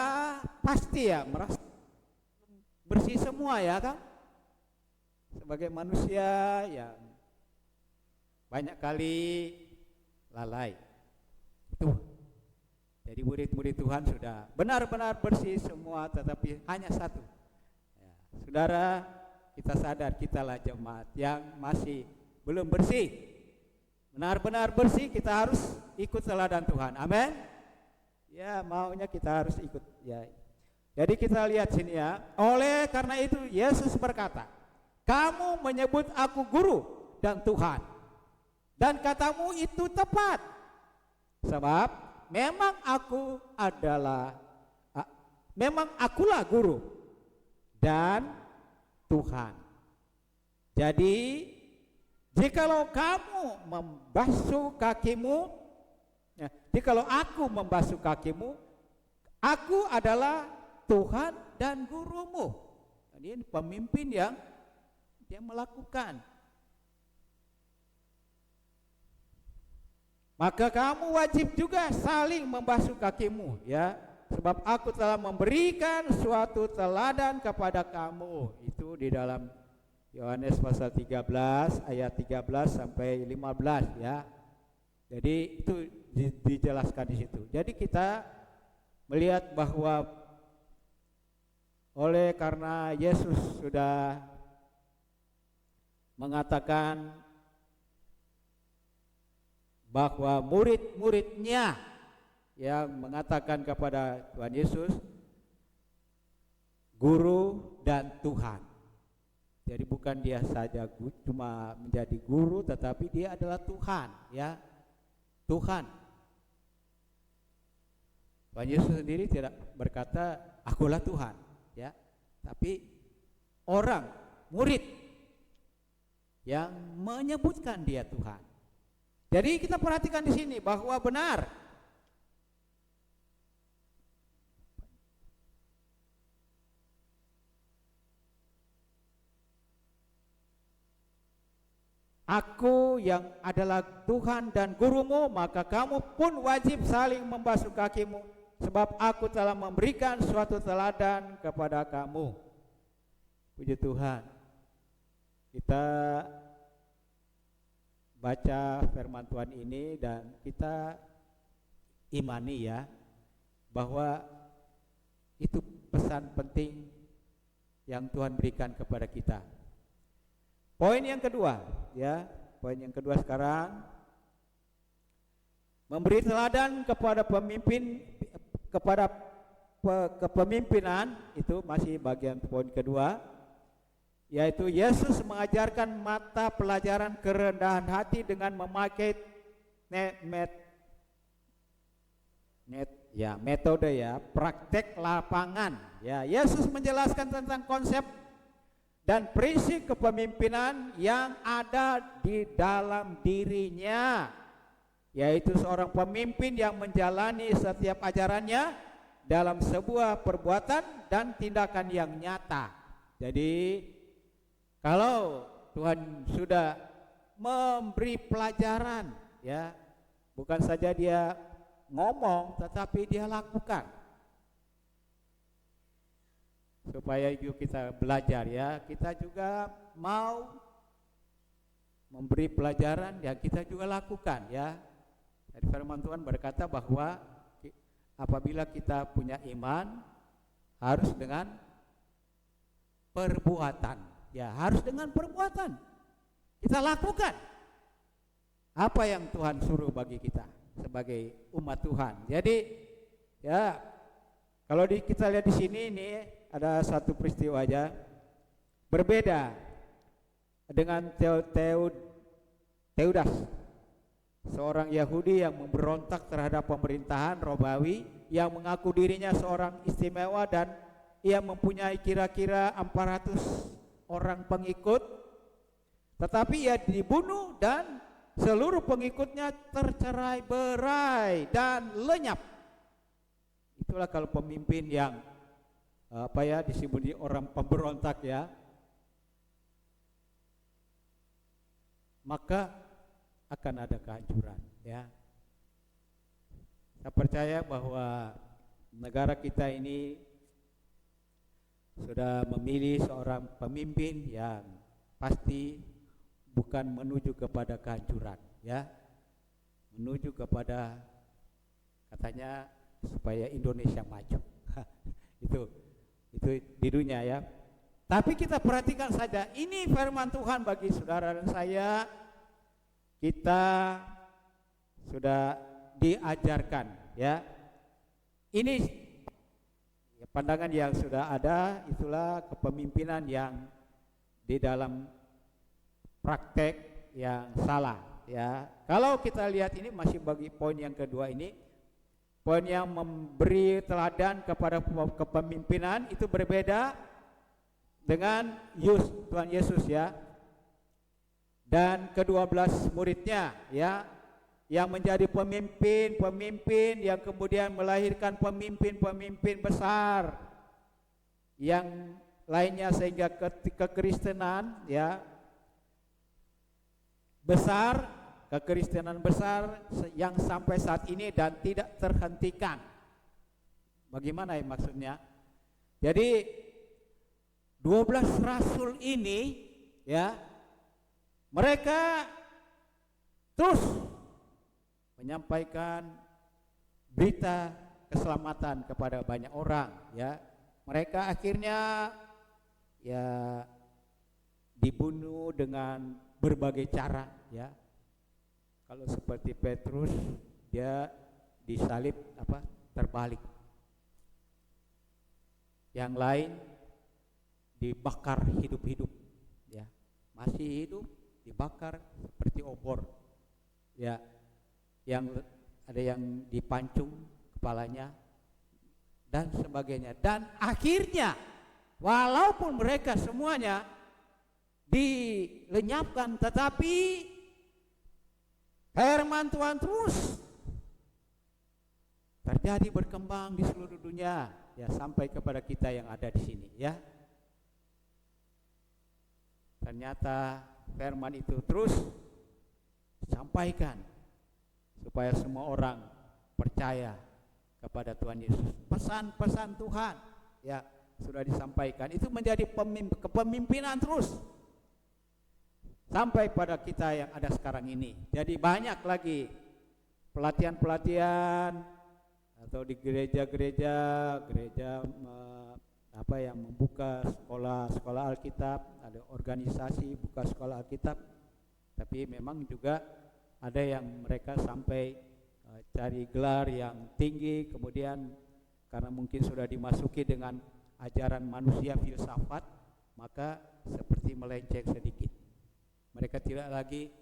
pasti ya merasa bersih semua ya kan, sebagai manusia yang banyak kali lalai. Itu jadi murid-murid Tuhan sudah benar-benar bersih semua, tetapi hanya satu ya. Saudara, kita sadar kitalah jemaat yang masih belum bersih. Benar-benar bersih, kita harus ikut teladan Tuhan. Amin. Ya, maunya kita harus ikut ya. Jadi kita lihat sini ya. Oleh karena itu Yesus berkata, kamu menyebut aku guru dan Tuhan, dan katamu itu tepat, sebab memang akulah guru dan Tuhan. Jadi jikalau kamu membasuh kakimu, ya, jikalau aku membasuh kakimu, aku adalah Tuhan dan gurumu. Ini pemimpin yang dia melakukan. Maka kamu wajib juga saling membasuh kakimu ya, sebab aku telah memberikan suatu teladan kepada kamu. Itu di dalam Yohanes pasal 13 ayat 13 sampai 15 ya. Jadi itu dijelaskan di situ. Jadi kita melihat bahwa oleh karena Yesus sudah mengatakan bahwa murid-muridnya yang mengatakan kepada Tuhan Yesus guru dan Tuhan. Jadi bukan dia saja cuma menjadi guru, tetapi dia adalah Tuhan ya. Tuhan. Tuhan Yesus sendiri tidak berkata akulah Tuhan ya, tapi orang murid yang menyebutkan dia Tuhan. Jadi kita perhatikan di sini bahwa benar aku yang adalah Tuhan dan gurumu, maka kamu pun wajib saling membasuh kakimu, sebab aku telah memberikan suatu teladan kepada kamu. Puji Tuhan. Kita baca firman Tuhan ini dan kita imani ya, bahwa itu pesan penting yang Tuhan berikan kepada kita. Poin yang kedua, ya, poin yang kedua sekarang, memberi teladan kepada pemimpin, kepada kepemimpinan, itu masih bagian poin kedua, yaitu Yesus mengajarkan mata pelajaran kerendahan hati dengan memakai metode praktek lapangan. Ya, Yesus menjelaskan tentang konsep dan prinsip kepemimpinan yang ada di dalam dirinya, yaitu seorang pemimpin yang menjalani setiap ajarannya dalam sebuah perbuatan dan tindakan yang nyata. Jadi kalau Tuhan sudah memberi pelajaran, ya, bukan saja dia ngomong, tetapi dia lakukan, supaya yuk kita belajar, ya. Kita juga mau memberi pelajaran, ya, kita juga lakukan, ya. Dari firman Tuhan berkata bahwa apabila kita punya iman harus dengan perbuatan, ya, harus dengan perbuatan. Kita lakukan apa yang Tuhan suruh bagi kita sebagai umat Tuhan. Jadi, ya, kalau kita lihat di sini, ini ada satu peristiwa aja berbeda dengan Teudas, seorang Yahudi yang memberontak terhadap pemerintahan Romawi, yang mengaku dirinya seorang istimewa dan ia mempunyai kira-kira 400 orang pengikut, tetapi ia dibunuh dan seluruh pengikutnya tercerai-berai dan lenyap. Itulah kalau pemimpin yang disebut orang pemberontak, ya. Maka akan ada kehancuran, ya. Saya percaya bahwa negara kita ini sudah memilih seorang pemimpin yang pasti bukan menuju kepada kehancuran, ya, menuju kepada, katanya, supaya Indonesia maju. itu di dunia, ya. Tapi kita perhatikan saja, ini firman Tuhan bagi saudara dan saya. Kita sudah diajarkan, ya. Ini pandangan yang sudah ada, itulah kepemimpinan yang di dalam praktek yang salah, ya. Kalau kita lihat ini masih bagi poin yang kedua ini, poin yang memberi teladan kepada kepemimpinan itu berbeda dengan Tuhan Yesus, ya, dan ke-12 muridnya, ya, yang menjadi pemimpin yang kemudian melahirkan pemimpin besar yang lainnya, sehingga ketika kekristenan, ya, besar, kekristenan besar yang sampai saat ini dan tidak terhentikan. Bagaimana ya maksudnya? Jadi 12 rasul ini, ya, mereka terus menyampaikan berita keselamatan kepada banyak orang, ya. Mereka akhirnya, ya, dibunuh dengan berbagai cara, ya. Kalau seperti Petrus, dia disalib terbalik. Yang lain dibakar hidup-hidup, ya. Masih hidup dibakar seperti obor, ya. Yang ada yang dipancung kepalanya dan sebagainya. Dan akhirnya walaupun mereka semuanya dilenyapkan, tetapi firman Tuhan terus terjadi, berkembang di seluruh dunia, ya, sampai kepada kita yang ada di sini, ya. Ternyata firman itu terus disampaikan supaya semua orang percaya kepada Tuhan Yesus. Pesan-pesan Tuhan, ya, sudah disampaikan. Itu menjadi kepemimpinan terus sampai pada kita yang ada sekarang ini. Jadi banyak lagi pelatihan-pelatihan atau di gereja yang membuka sekolah Alkitab, ada organisasi buka sekolah Alkitab, tapi memang juga ada yang mereka sampai cari gelar yang tinggi, kemudian karena mungkin sudah dimasuki dengan ajaran manusia filsafat, maka seperti melenceng sedikit. Mereka tidak lagi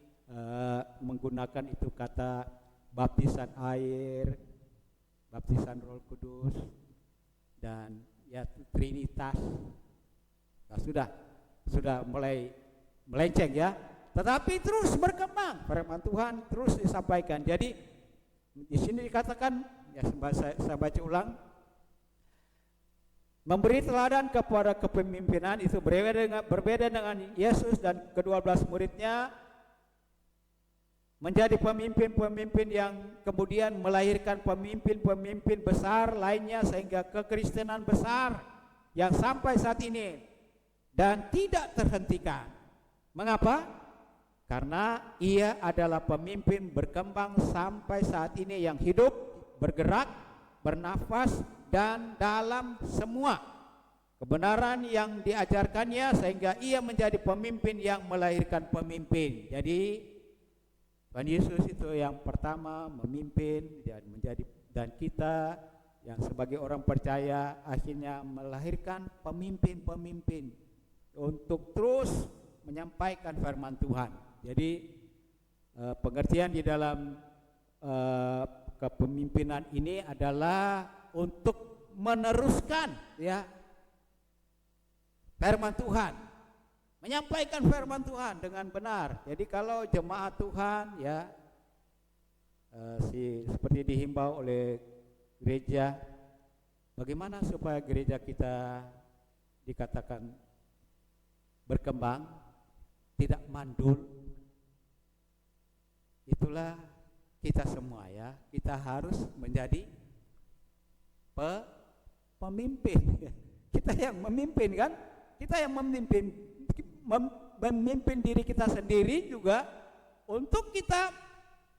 menggunakan itu kata baptisan air, baptisan Roh Kudus, dan ya Trinitas. Nah, sudah mulai melenceng ya. Tetapi terus berkembang, firman Tuhan terus disampaikan. Jadi di sini dikatakan, ya saya baca ulang, memberi teladan kepada kepemimpinan itu berbeda dengan Yesus dan ke-12 muridnya menjadi pemimpin-pemimpin yang kemudian melahirkan pemimpin-pemimpin besar lainnya, sehingga kekristenan besar yang sampai saat ini dan tidak terhentikan. Mengapa? Karena ia adalah pemimpin berkembang sampai saat ini yang hidup, bergerak, bernafas, dan dalam semua kebenaran yang diajarkannya, sehingga ia menjadi pemimpin yang melahirkan pemimpin. Jadi Tuhan Yesus itu yang pertama memimpin dan kita yang sebagai orang percaya akhirnya melahirkan pemimpin-pemimimpin untuk terus menyampaikan firman Tuhan. Jadi pengertian di dalam kepemimpinan ini adalah untuk meneruskan ya firman Tuhan, menyampaikan firman Tuhan dengan benar. Jadi kalau jemaat Tuhan ya seperti dihimbau oleh gereja, bagaimana supaya gereja kita dikatakan berkembang, tidak mandul. Itulah kita semua ya, kita harus menjadi pemimpin. Kita yang memimpin kan? Kita yang memimpin diri kita sendiri juga untuk kita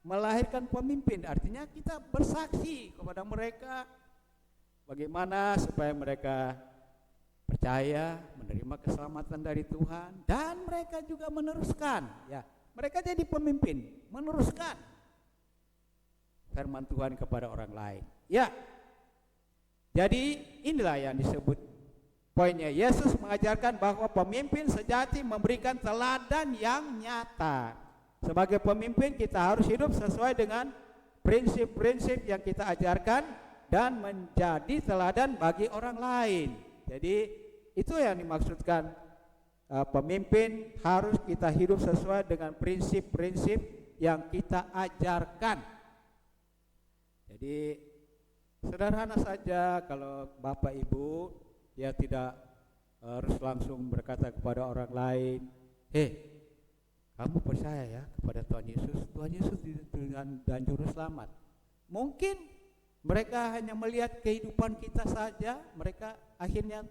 melahirkan pemimpin. Artinya kita bersaksi kepada mereka bagaimana supaya mereka percaya, menerima keselamatan dari Tuhan, dan mereka juga meneruskan ya. Mereka jadi pemimpin, meneruskan firman Tuhan kepada orang lain. Ya. Jadi inilah yang disebut poinnya. Yesus mengajarkan bahwa pemimpin sejati memberikan teladan yang nyata. Sebagai pemimpin kita harus hidup sesuai dengan prinsip-prinsip yang kita ajarkan dan menjadi teladan bagi orang lain. Jadi itu yang dimaksudkan. Pemimpin harus kita hidup sesuai dengan prinsip-prinsip yang kita ajarkan. Jadi sederhana saja kalau Bapak Ibu ya tidak harus langsung berkata kepada orang lain, kamu percaya ya kepada Tuhan Yesus? Tuhan Yesus dan Juru Selamat. Mungkin mereka hanya melihat kehidupan kita saja, mereka akhirnya,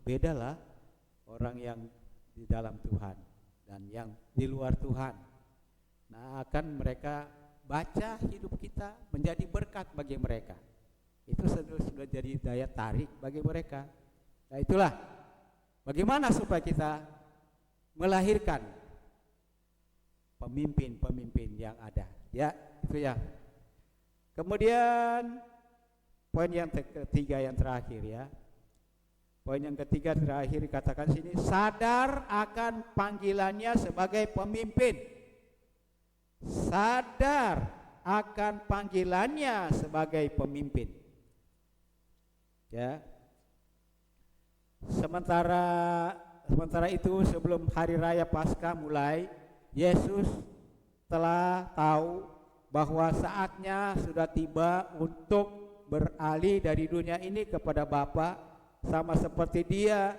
bedalah orang yang di dalam Tuhan dan yang di luar Tuhan. Nah, akan mereka baca hidup kita menjadi berkat bagi mereka. Itu sudah jadi daya tarik bagi mereka. Nah, itulah bagaimana supaya kita melahirkan pemimpin-pemimpin yang ada. Ya, itu ya. Kemudian poin yang ketiga yang terakhir ya. Poin yang ketiga terakhir dikatakan sini, sadar akan panggilannya sebagai pemimpin. Sadar akan panggilannya sebagai pemimpin. Ya. Sementara itu sebelum hari raya Paskah mulai, Yesus telah tahu bahwa saatnya sudah tiba untuk beralih dari dunia ini kepada Bapa. Sama seperti dia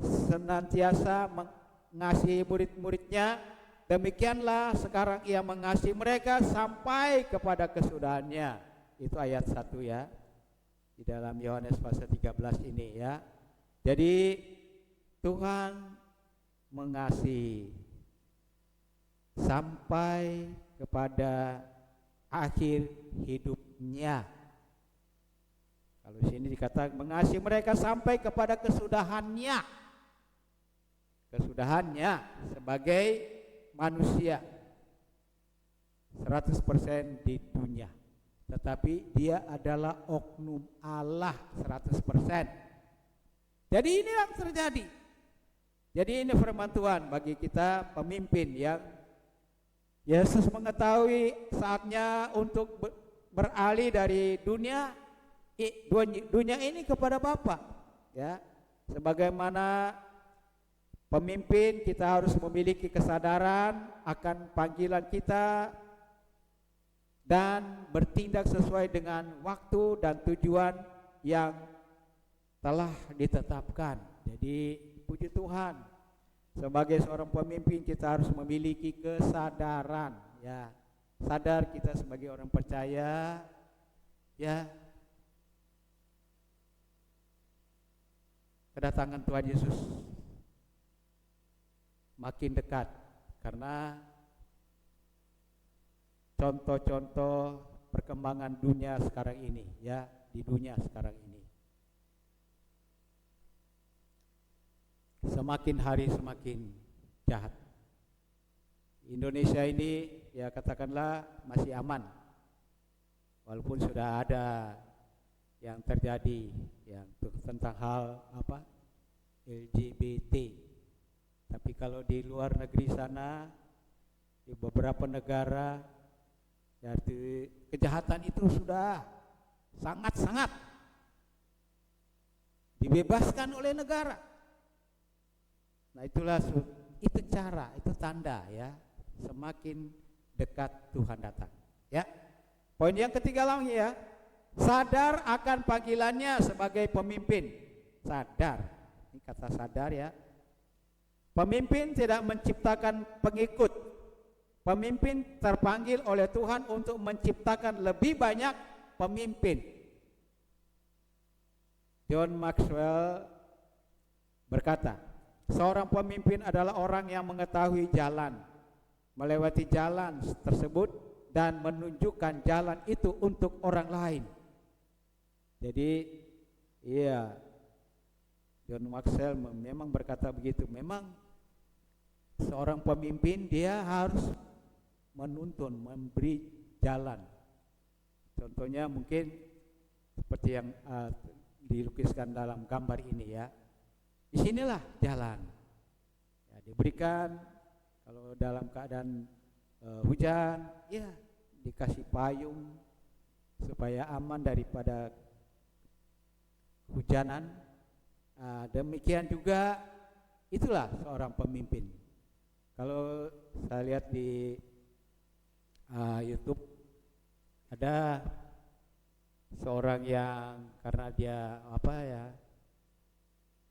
senantiasa mengasihi murid-muridnya, demikianlah sekarang ia mengasihi mereka sampai kepada kesudahannya. Itu ayat 1 ya, di dalam Yohanes pasal 13 ini ya. Jadi Tuhan mengasihi sampai kepada akhir hidupnya. Kalau di sini dikatakan mengasihi mereka sampai kepada kesudahannya. Kesudahannya sebagai manusia 100% di dunia. Tetapi dia adalah oknum Allah 100%. Jadi ini yang terjadi. Jadi ini firman Tuhan bagi kita pemimpin yang Yesus mengetahui saatnya untuk beralih dari dunia ini kepada Bapa. Ya, sebagaimana pemimpin kita harus memiliki kesadaran akan panggilan kita dan bertindak sesuai dengan waktu dan tujuan yang telah ditetapkan. Jadi puji Tuhan, sebagai seorang pemimpin kita harus memiliki kesadaran, ya, sadar kita sebagai orang percaya, ya, kedatangan Tuhan Yesus makin dekat karena contoh-contoh perkembangan dunia sekarang ini, ya, di dunia sekarang ini. Semakin hari semakin jahat. Indonesia ini ya katakanlah masih aman, walaupun sudah ada yang terjadi yang tentang hal apa LGBT. Tapi kalau di luar negeri sana, di beberapa negara, ya, kejahatan itu sudah sangat-sangat dibebaskan oleh negara. Nah itulah itu cara, itu tanda, ya, semakin dekat Tuhan datang. Ya, poin yang ketiga lagi, ya, sadar akan panggilannya sebagai pemimpin. Sadar, ini kata sadar, ya. Pemimpin tidak menciptakan pengikut. Pemimpin terpanggil oleh Tuhan untuk menciptakan lebih banyak pemimpin. John Maxwell berkata, seorang pemimpin adalah orang yang mengetahui jalan, melewati jalan tersebut dan menunjukkan jalan itu untuk orang lain. Jadi, iya, John Maxwell memang berkata begitu. Memang seorang pemimpin dia harus menuntun, memberi jalan. Contohnya mungkin seperti yang dilukiskan dalam gambar ini, ya. Disinilah jalan, ya, diberikan kalau dalam keadaan hujan, ya, dikasih payung supaya aman daripada hujanan. Demikian juga itulah seorang pemimpin. Kalau saya lihat di YouTube ada seorang yang karena dia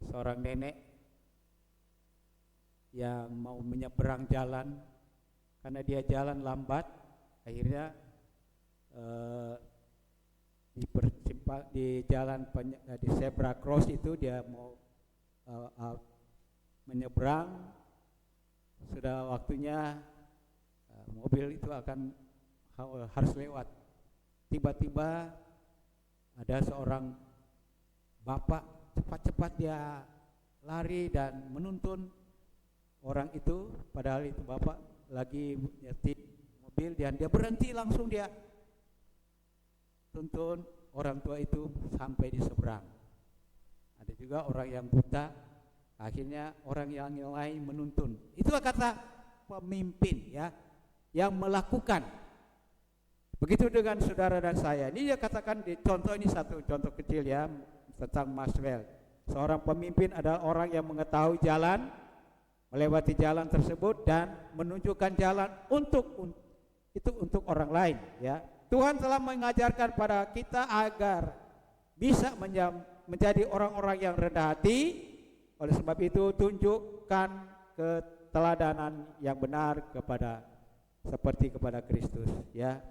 seorang nenek yang mau menyeberang jalan karena dia jalan lambat, akhirnya di jalan di zebra cross itu dia mau menyeberang, sudah waktunya mobil itu harus lewat. Tiba-tiba ada seorang bapak cepat-cepat dia lari dan menuntun orang itu, padahal itu bapak lagi nyetir mobil dan dia berhenti, langsung dia tuntun orang tua itu sampai di seberang. Ada juga orang yang buta, akhirnya orang yang lain menuntun. Itulah kata pemimpin, ya, yang melakukan. Begitu dengan saudara dan saya. Ini dia katakan di contoh, ini satu contoh kecil, ya, tentang Maxwell. Seorang pemimpin adalah orang yang mengetahui jalan, melewati jalan tersebut dan menunjukkan jalan untuk orang lain, ya. Tuhan telah mengajarkan pada kita agar bisa menjadi orang-orang yang rendah hati. Oleh sebab itu tunjukkan keteladanan yang benar seperti kepada Kristus, ya.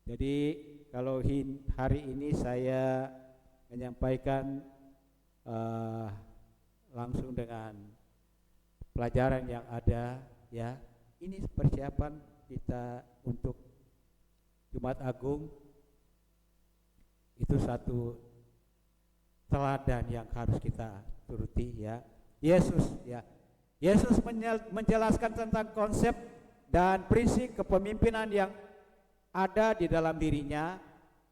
Jadi kalau hari ini saya menyampaikan langsung dengan pelajaran yang ada, ya, ini persiapan kita untuk Jumat Agung. Itu satu teladan yang harus kita turuti ya. Yesus ya. Yesus menjelaskan tentang konsep dan prinsip kepemimpinan yang ada di dalam dirinya.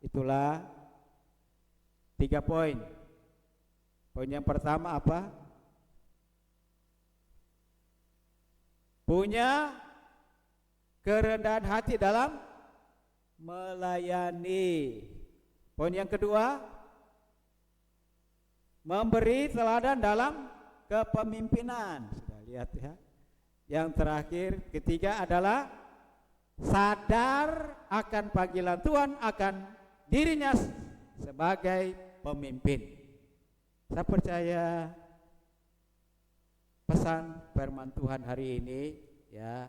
Itulah 3 poin. Poin yang pertama apa? Punya kerendahan hati dalam melayani. Poin yang kedua, memberi teladan dalam kepemimpinan. Sudah lihat ya. Yang terakhir, ketiga adalah sadar akan panggilan Tuhan akan dirinya sebagai pemimpin. Saya percaya pesan firman Tuhan hari ini ya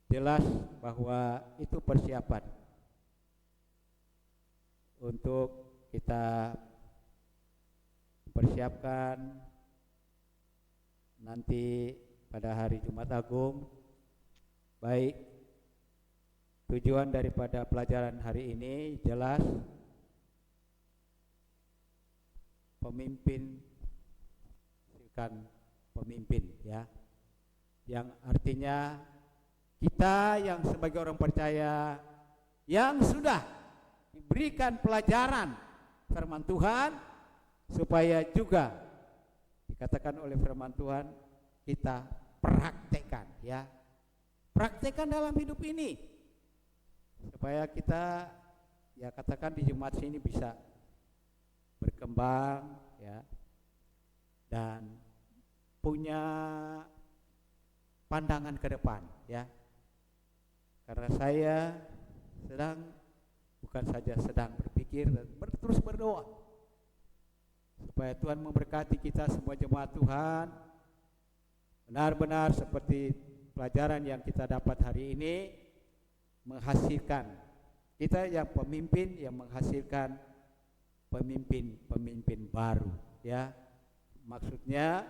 jelas bahwa itu persiapan untuk kita persiapkan nanti pada hari Jumat Agung. Baik, tujuan daripada pelajaran hari ini jelas pemimpin ya, yang artinya kita yang sebagai orang percaya yang sudah diberikan pelajaran firman Tuhan, supaya juga dikatakan oleh firman Tuhan kita praktekkan ya, praktekkan dalam hidup ini supaya kita ya katakan di Jumat sini bisa berkembang ya, dan punya pandangan ke depan ya. Karena saya bukan saja sedang berpikir dan terus berdoa supaya Tuhan memberkati kita semua jemaat Tuhan benar-benar seperti pelajaran yang kita dapat hari ini, menghasilkan kita yang pemimpin yang menghasilkan pemimpin baru ya. Maksudnya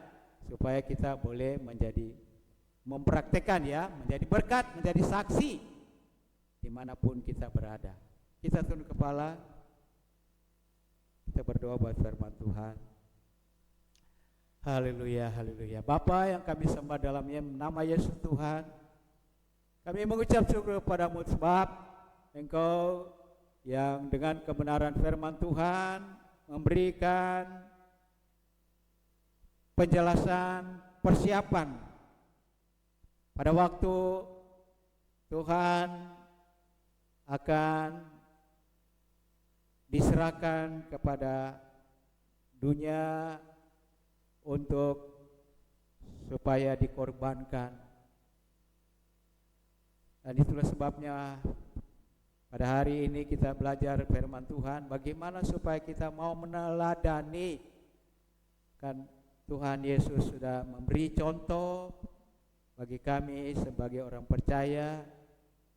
supaya kita boleh mempraktekkan ya, menjadi berkat, menjadi saksi dimanapun kita berada. Kita tunduk kepala, kita berdoa buat firman Tuhan. Haleluya, haleluya. Bapa yang kami sembah dalam nama Yesus Tuhan, kami mengucap syukur kepadamu sebab Engkau yang dengan kebenaran firman Tuhan memberikan penjelasan persiapan pada waktu Tuhan akan diserahkan kepada dunia untuk supaya dikorbankan. Dan itulah sebabnya pada hari ini kita belajar firman Tuhan, bagaimana supaya kita mau meneladani. Kan Tuhan Yesus sudah memberi contoh bagi kami sebagai orang percaya,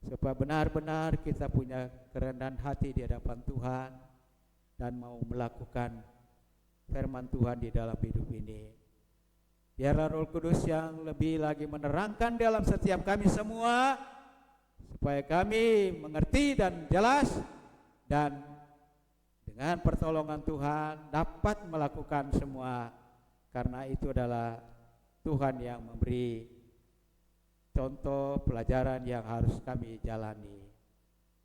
supaya benar-benar kita punya kerendahan hati di hadapan Tuhan dan mau melakukan firman Tuhan di dalam hidup ini. Biarlah Roh Kudus yang lebih lagi menerangkan dalam setiap kami semua, supaya kami mengerti dan jelas, dan dengan pertolongan Tuhan dapat melakukan semua, karena itu adalah Tuhan yang memberi contoh pelajaran yang harus kami jalani.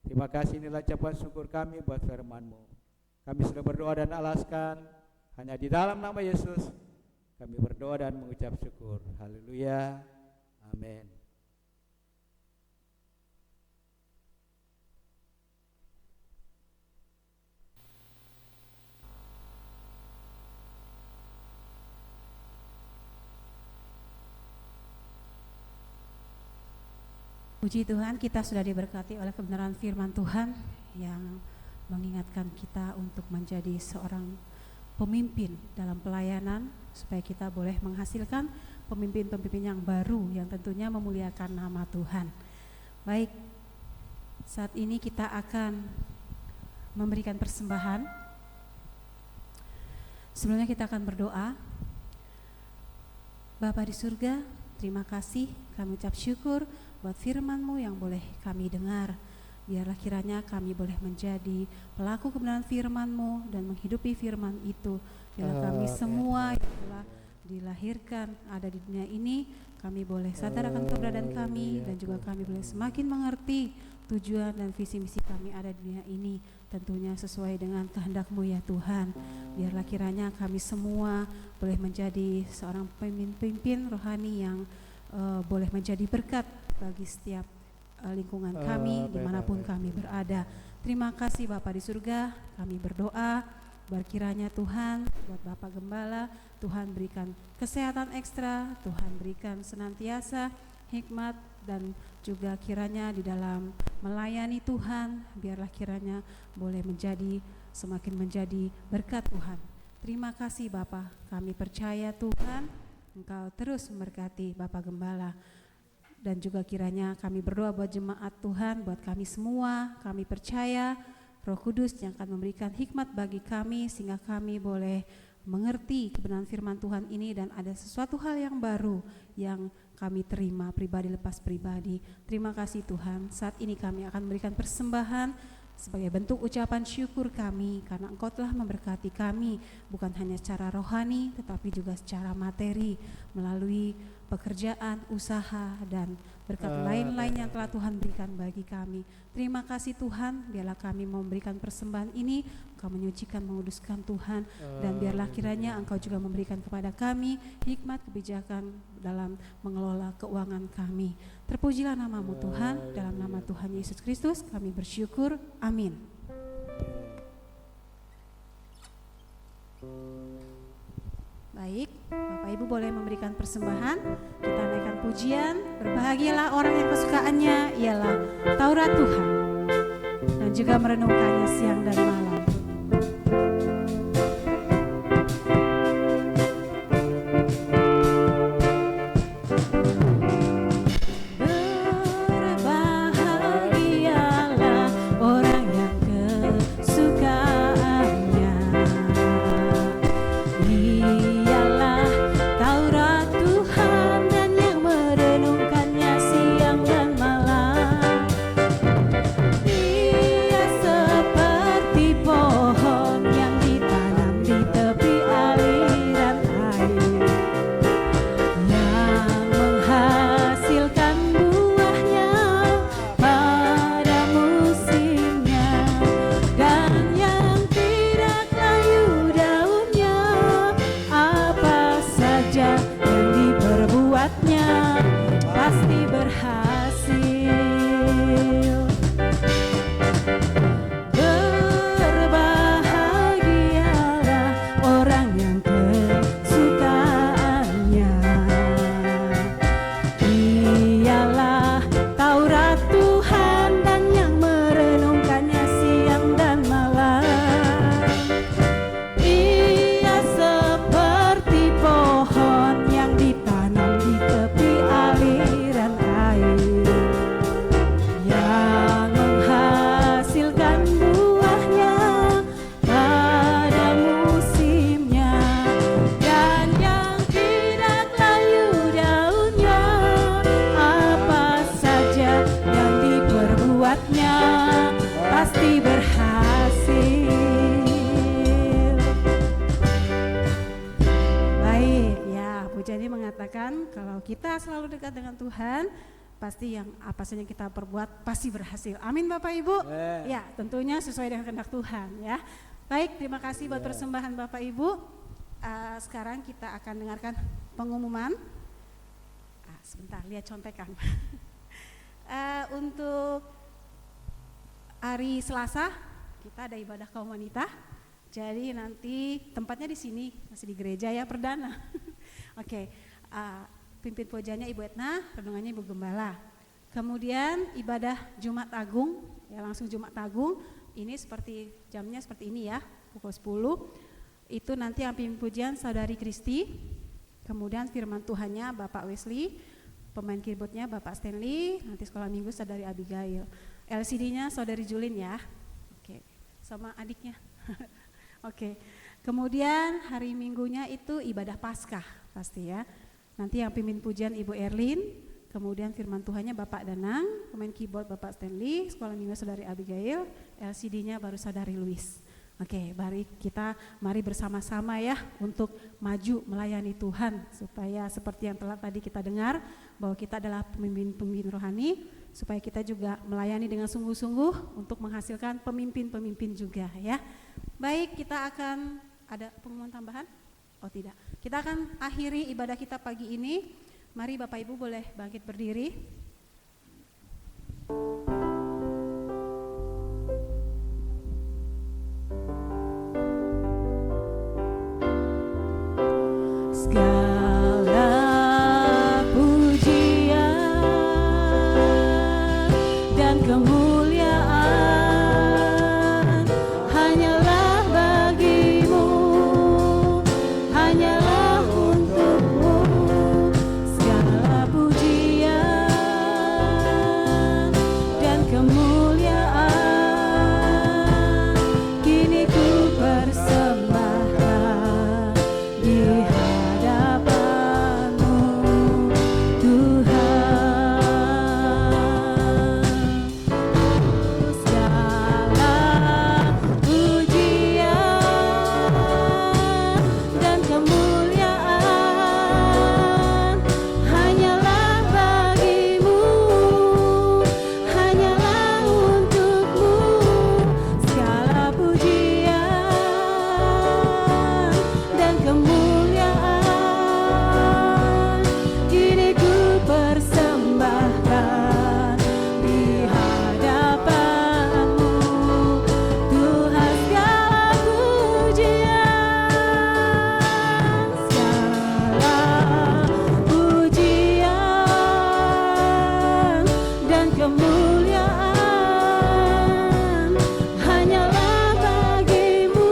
Terima kasih, inilah ucapan syukur kami buat firman-Mu. Kami sudah berdoa dan alaskan hanya di dalam nama Yesus. Kami berdoa dan mengucap syukur. Haleluya. Amin. Puji Tuhan, kita sudah diberkati oleh kebenaran firman Tuhan yang mengingatkan kita untuk menjadi seorang pemimpin dalam pelayanan, supaya kita boleh menghasilkan pemimpin-pemimpin yang baru yang tentunya memuliakan nama Tuhan. Baik, saat ini kita akan memberikan persembahan. Sebelumnya kita akan berdoa. Bapa di surga, terima kasih, kami ucap syukur buat firman-Mu yang boleh kami dengar. Biarlah kiranya kami boleh menjadi pelaku kebenaran firman-Mu dan menghidupi firman itu. Biarlah kami semua yang telah dilahirkan ada di dunia ini, kami boleh sadar akan keberadaan kami dan juga kami boleh semakin mengerti tujuan dan visi misi kami ada di dunia ini, tentunya sesuai dengan kehendak-Mu ya Tuhan. Biarlah kiranya kami semua boleh menjadi seorang pemimpin rohani yang boleh menjadi berkat bagi setiap lingkungan kami dimanapun kami berada. Terima kasih Bapa di surga, kami berdoa berkiranya Tuhan buat Bapak Gembala, Tuhan berikan kesehatan ekstra, Tuhan berikan senantiasa hikmat, dan juga kiranya di dalam melayani Tuhan, biarlah kiranya boleh semakin menjadi berkat Tuhan. Terima kasih Bapa, kami percaya Tuhan Engkau terus memberkati Bapak Gembala. Dan juga kiranya kami berdoa buat jemaat Tuhan, buat kami semua, kami percaya Roh Kudus yang akan memberikan hikmat bagi kami sehingga kami boleh mengerti kebenaran firman Tuhan ini dan ada sesuatu hal yang baru yang kami terima pribadi lepas pribadi. Terima kasih Tuhan, saat ini kami akan memberikan persembahan sebagai bentuk ucapan syukur kami karena Engkau telah memberkati kami bukan hanya secara rohani tetapi juga secara materi melalui pekerjaan, usaha, dan berkat lain-lain yang telah Tuhan berikan bagi kami. Terima kasih Tuhan, biarlah kami memberikan persembahan ini, Engkau menyucikan, menguduskan Tuhan, dan biarlah kiranya Engkau juga memberikan kepada kami hikmat, kebijakan dalam mengelola keuangan kami. Terpujilah nama-Mu Tuhan, dalam nama Tuhan Yesus Kristus kami bersyukur, amin. Baik, Bapak Ibu boleh memberikan persembahan. Kita naikkan pujian. Berbahagialah orang yang kesukaannya ialah Taurat Tuhan dan juga merenungkannya siang dan malam. Pasti yang apa saja kita perbuat pasti berhasil. Amin Bapak Ibu. Ya, tentunya sesuai dengan kehendak Tuhan ya. Baik, terima kasih buat persembahan Bapak Ibu. Sekarang kita akan dengarkan pengumuman. Sebentar, lihat contekan. Untuk hari Selasa kita ada ibadah kaum wanita. Jadi nanti tempatnya di sini, masih di gereja ya, perdana. Oke. Pimpin pujiannya Ibu Etna, renungannya Ibu Gembala. Kemudian ibadah Jumat Agung, ya langsung Jumat Agung, ini jamnya seperti ini ya, pukul 10. Itu nanti yang pimpin pujian Saudari Kristi, kemudian firman Tuhannya Bapak Wesley, pemain keyboardnya Bapak Stanley, nanti sekolah minggu Saudari Abigail. LCD-nya Saudari Julin ya, oke, sama adiknya. Oke. Kemudian hari Minggunya itu ibadah Paskah pasti ya. Nanti yang pimpin pujian Ibu Erlin, kemudian firman Tuhannya Bapak Danang, pemain keyboard Bapak Stanley, sekolah minggu Saudari Abigail, LCD-nya baru Saudari Louis. Oke, mari bersama-sama ya untuk maju melayani Tuhan, supaya seperti yang telah tadi kita dengar bahwa kita adalah pemimpin-pemimpin rohani, supaya kita juga melayani dengan sungguh-sungguh untuk menghasilkan pemimpin-pemimpin juga ya. Baik, kita akan ada pengumuman tambahan? Oh tidak. Kita akan akhiri ibadah kita pagi ini. Mari Bapak Ibu boleh bangkit berdiri. Segala pujian dan kemuliaan hanyalah bagimu, hanyalah untukmu. Segala pujian dan kemuliaan kini ku persembahkan di hadapanmu, Tuhan. Segala pujian dan kemuliaan hanyalah bagimu, hanyalah untukmu. Segala pujian dan kemuliaan kini ku persembahkan di hadapanmu, Tuhan. Segala pujian dan kemuliaan hanyalah bagimu,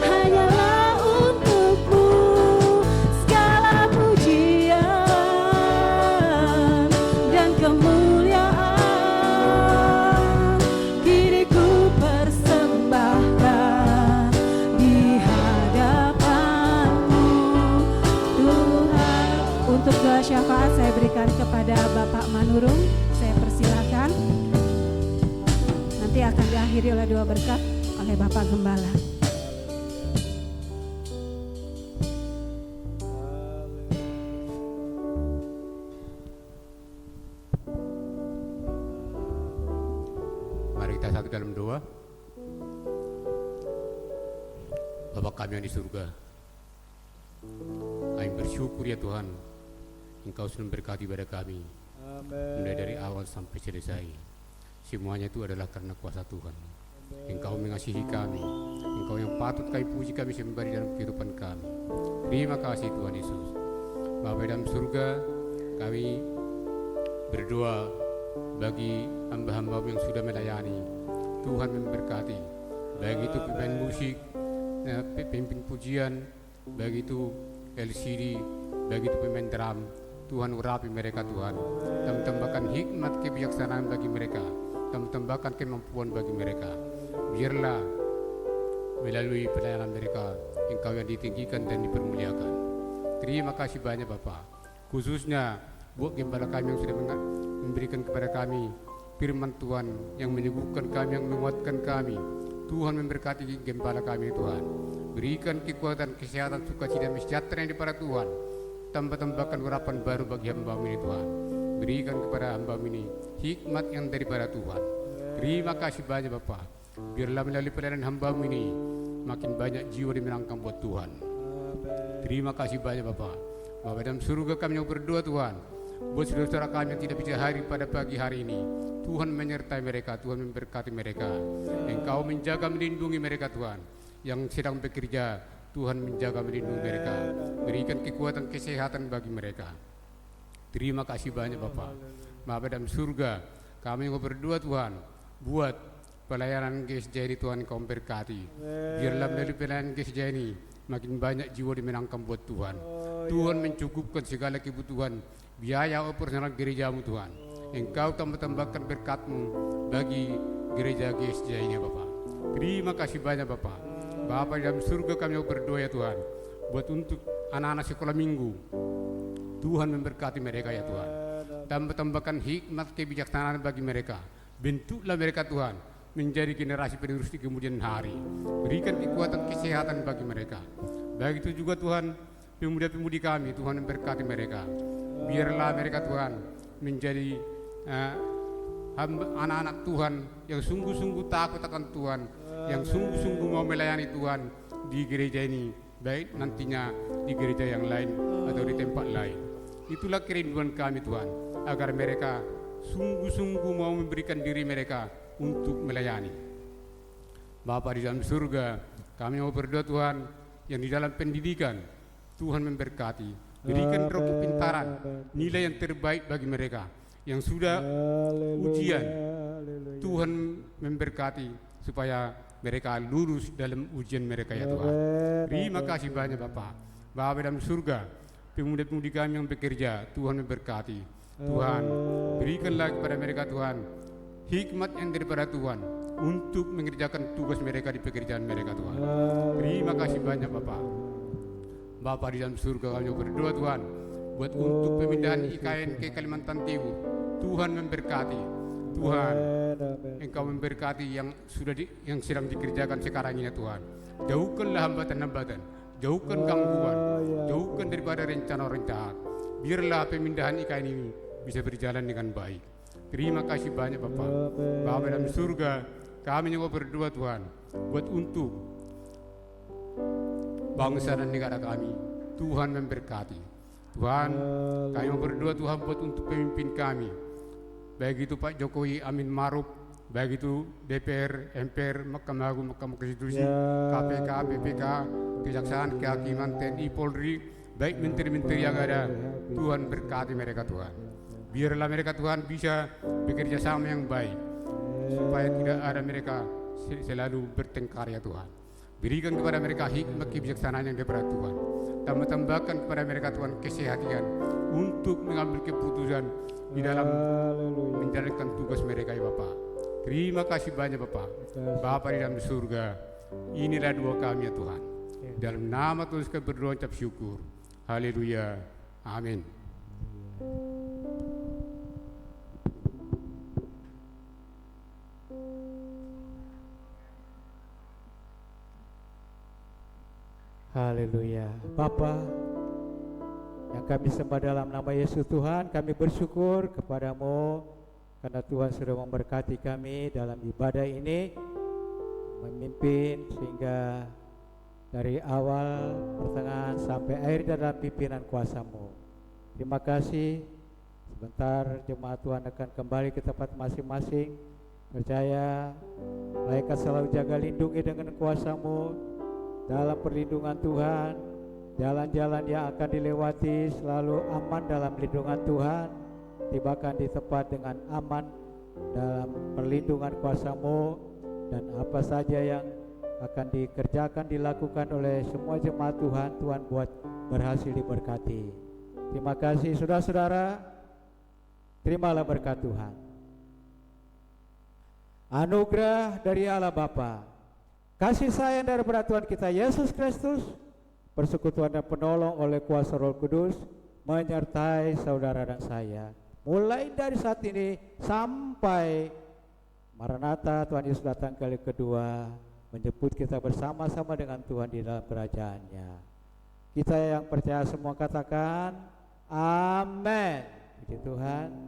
hanyalah untukmu. Segala pujian dan kemuliaan kini ku persembahkan di hadapanmu, Tuhan. Untuk doa syafaat saya berikan kepada Bapak Manurung. Saya persilakan. Nanti akan diakhiri oleh doa berkat oleh Bapak Gembala. Mari kita satu dalam doa. Bapa kami yang di surga, kami bersyukur ya Tuhan, Engkau sudah memberkati pada kami, mulai dari awal sampai selesai. Semuanya itu adalah karena kuasa Tuhan. Engkau mengasihi kami, Engkau yang patut kami puji, kami sembah di dalam kehidupan kami. Terima kasih Tuhan Yesus. Bapa dalam surga, kami berdoa bagi hamba-hambamu yang sudah melayani. Tuhan memberkati, baik itu pemain musik, pemimpin pujian, baik itu LCD, baik itu pemain drum. Tuhan urapi mereka Tuhan, dan tambahkan hikmat kebijaksanaan bagi mereka, dan tambahkan kemampuan bagi mereka. Biarlah melalui pelayanan mereka Engkau yang ditinggikan dan dipermuliakan. Terima kasih banyak Bapa, khususnya buat gembala kami yang sudah memberikan kepada kami firman Tuhan yang menyembuhkan kami, yang menguatkan kami. Tuhan memberkati gembala kami Tuhan, berikan kekuatan, kesehatan, sukacita, dan sejahtera yang daripada Tuhan. Tambah-tambahkan urapan baru bagi hamba ini Tuhan, berikan kepada hamba ini hikmat yang daripada Tuhan. Terima kasih banyak Bapa, biarlah melalui pelayanan hamba ini makin banyak jiwa dimenangkan buat Tuhan. Terima kasih banyak Bapa. Bapa dalam surga kami yang berdoa Tuhan, buat saudara-saudara kami yang tidak bisa hadir pada pagi hari ini, Tuhan menyertai mereka, Tuhan memberkati mereka. Engkau menjaga melindungi mereka Tuhan, yang sedang bekerja Tuhan menjaga melindungi mereka, berikan kekuatan kesehatan bagi mereka. Terima kasih banyak Bapa. Bapa dalam surga kami yang berdoa Tuhan, buat pelayanan GSJ ini Tuhan Engkau memberkati. Biarlah melalui pelayanan GSJ ini makin banyak jiwa dimenangkan buat Tuhan. Tuhan mencukupkan segala kebutuhan biaya operasional gerejamu Tuhan. Engkau tambah-tambahkan berkat-Mu bagi gereja GSJ ini Bapak. Terima kasih banyak Bapak. Bapak dalam surga kami berdoa ya Tuhan, buat untuk anak-anak sekolah minggu, Tuhan memberkati mereka ya Tuhan. Tambahkan hikmat kebijaksanaan bagi mereka. Bentuklah mereka Tuhan menjadi generasi penerus di kemudian hari. Berikan kekuatan kesehatan bagi mereka. Baik itu juga Tuhan, pemuda-pemudi kami, Tuhan memberkati mereka. Biarlah mereka Tuhan menjadi anak-anak Tuhan yang sungguh-sungguh takut akan Tuhan, yang sungguh-sungguh mau melayani Tuhan di gereja ini, baik nantinya di gereja yang lain atau di tempat lain. Itulah kerinduan kami Tuhan, agar mereka sungguh-sungguh mau memberikan diri mereka untuk melayani. Bapa di dalam surga, kami mau berdoa Tuhan, yang di dalam pendidikan Tuhan memberkati, berikan roh kepintaran, nilai yang terbaik bagi mereka. Yang sudah ujian, Tuhan memberkati supaya mereka lulus dalam ujian mereka ya Tuhan. Terima kasih banyak Bapak. Bapa dalam surga, pemuda-pemudi kami yang bekerja, Tuhan memberkati. Tuhan, berikanlah kepada mereka Tuhan hikmat yang daripada Tuhan untuk mengerjakan tugas mereka di pekerjaan mereka Tuhan. Terima kasih banyak Bapak. Bapa di dalam surga, kami berdoa Tuhan buat untuk pemindahan IKN ke Kalimantan Timur. Tuhan memberkati. Tuhan, Engkau memberkati yang yang sedang dikerjakan sekarang ini Tuhan. Jauhkanlah hambatan-hambatan, jauhkan gangguan, jauhkan daripada rencana-rencana. Biarlah pemindahan IKN ini bisa berjalan dengan baik. Terima kasih banyak Bapak. Bapa dalam surga, kami juga berdoa Tuhan buat untuk bangsa dan negara kami. Tuhan memberkati. Tuhan, kami mau berdoa Tuhan buat untuk pemimpin kami, baik itu Pak Jokowi Amin Ma'ruf, baik itu DPR, MPR, Mahkamah Agung, Mahkamah Konstitusi, KPK, BPK, Kejaksaan, Kehakiman, TNI, Polri, baik menteri-menteri yang ada. Tuhan berkati mereka Tuhan. Biarlah mereka Tuhan bisa bekerja sama yang baik, supaya tidak ada mereka selalu bertengkar ya Tuhan. Berikan kepada mereka hikmat kebijaksanaan yang daripada Tuhan. Tambahkan kepada mereka Tuhan kesehatan untuk mengambil keputusan di dalam menjalankan tugas mereka ya Bapak. Terima kasih banyak Bapak. Bapak di dalam surga, inilah doa kami ya Tuhan. Dalam nama Tuhan kami berdoa ucap syukur. Haleluya. Amin. Haleluya. Bapa yang kami sembah dalam nama Yesus Tuhan, kami bersyukur kepadamu karena Tuhan sudah memberkati kami dalam ibadah ini, memimpin sehingga dari awal, pertengahan sampai akhir dalam pimpinan kuasa-Mu. Terima kasih. Sebentar jemaat Tuhan akan kembali ke tempat masing-masing. Percaya malaikat selalu jaga lindungi dengan kuasa-Mu. Dalam perlindungan Tuhan, jalan-jalan yang akan dilewati selalu aman dalam lindungan Tuhan. Tibakan di tempat dengan aman dalam perlindungan kuasa-Mu, dan apa saja yang akan dikerjakan, dilakukan oleh semua jemaat Tuhan, Tuhan buat berhasil diberkati. Terima kasih saudara-saudara. Terimalah berkat Tuhan. Anugerah dari Allah Bapa, kasih sayang daripada Tuhan kita Yesus Kristus, persekutuan dan penolong oleh kuasa Roh Kudus menyertai saudara dan saya, mulai dari saat ini sampai Maranatha, Tuhan Yesus datang kali kedua, menjemput kita bersama-sama dengan Tuhan di dalam kerajaan-Nya. Kita yang percaya semua katakan amin. Puji Tuhan.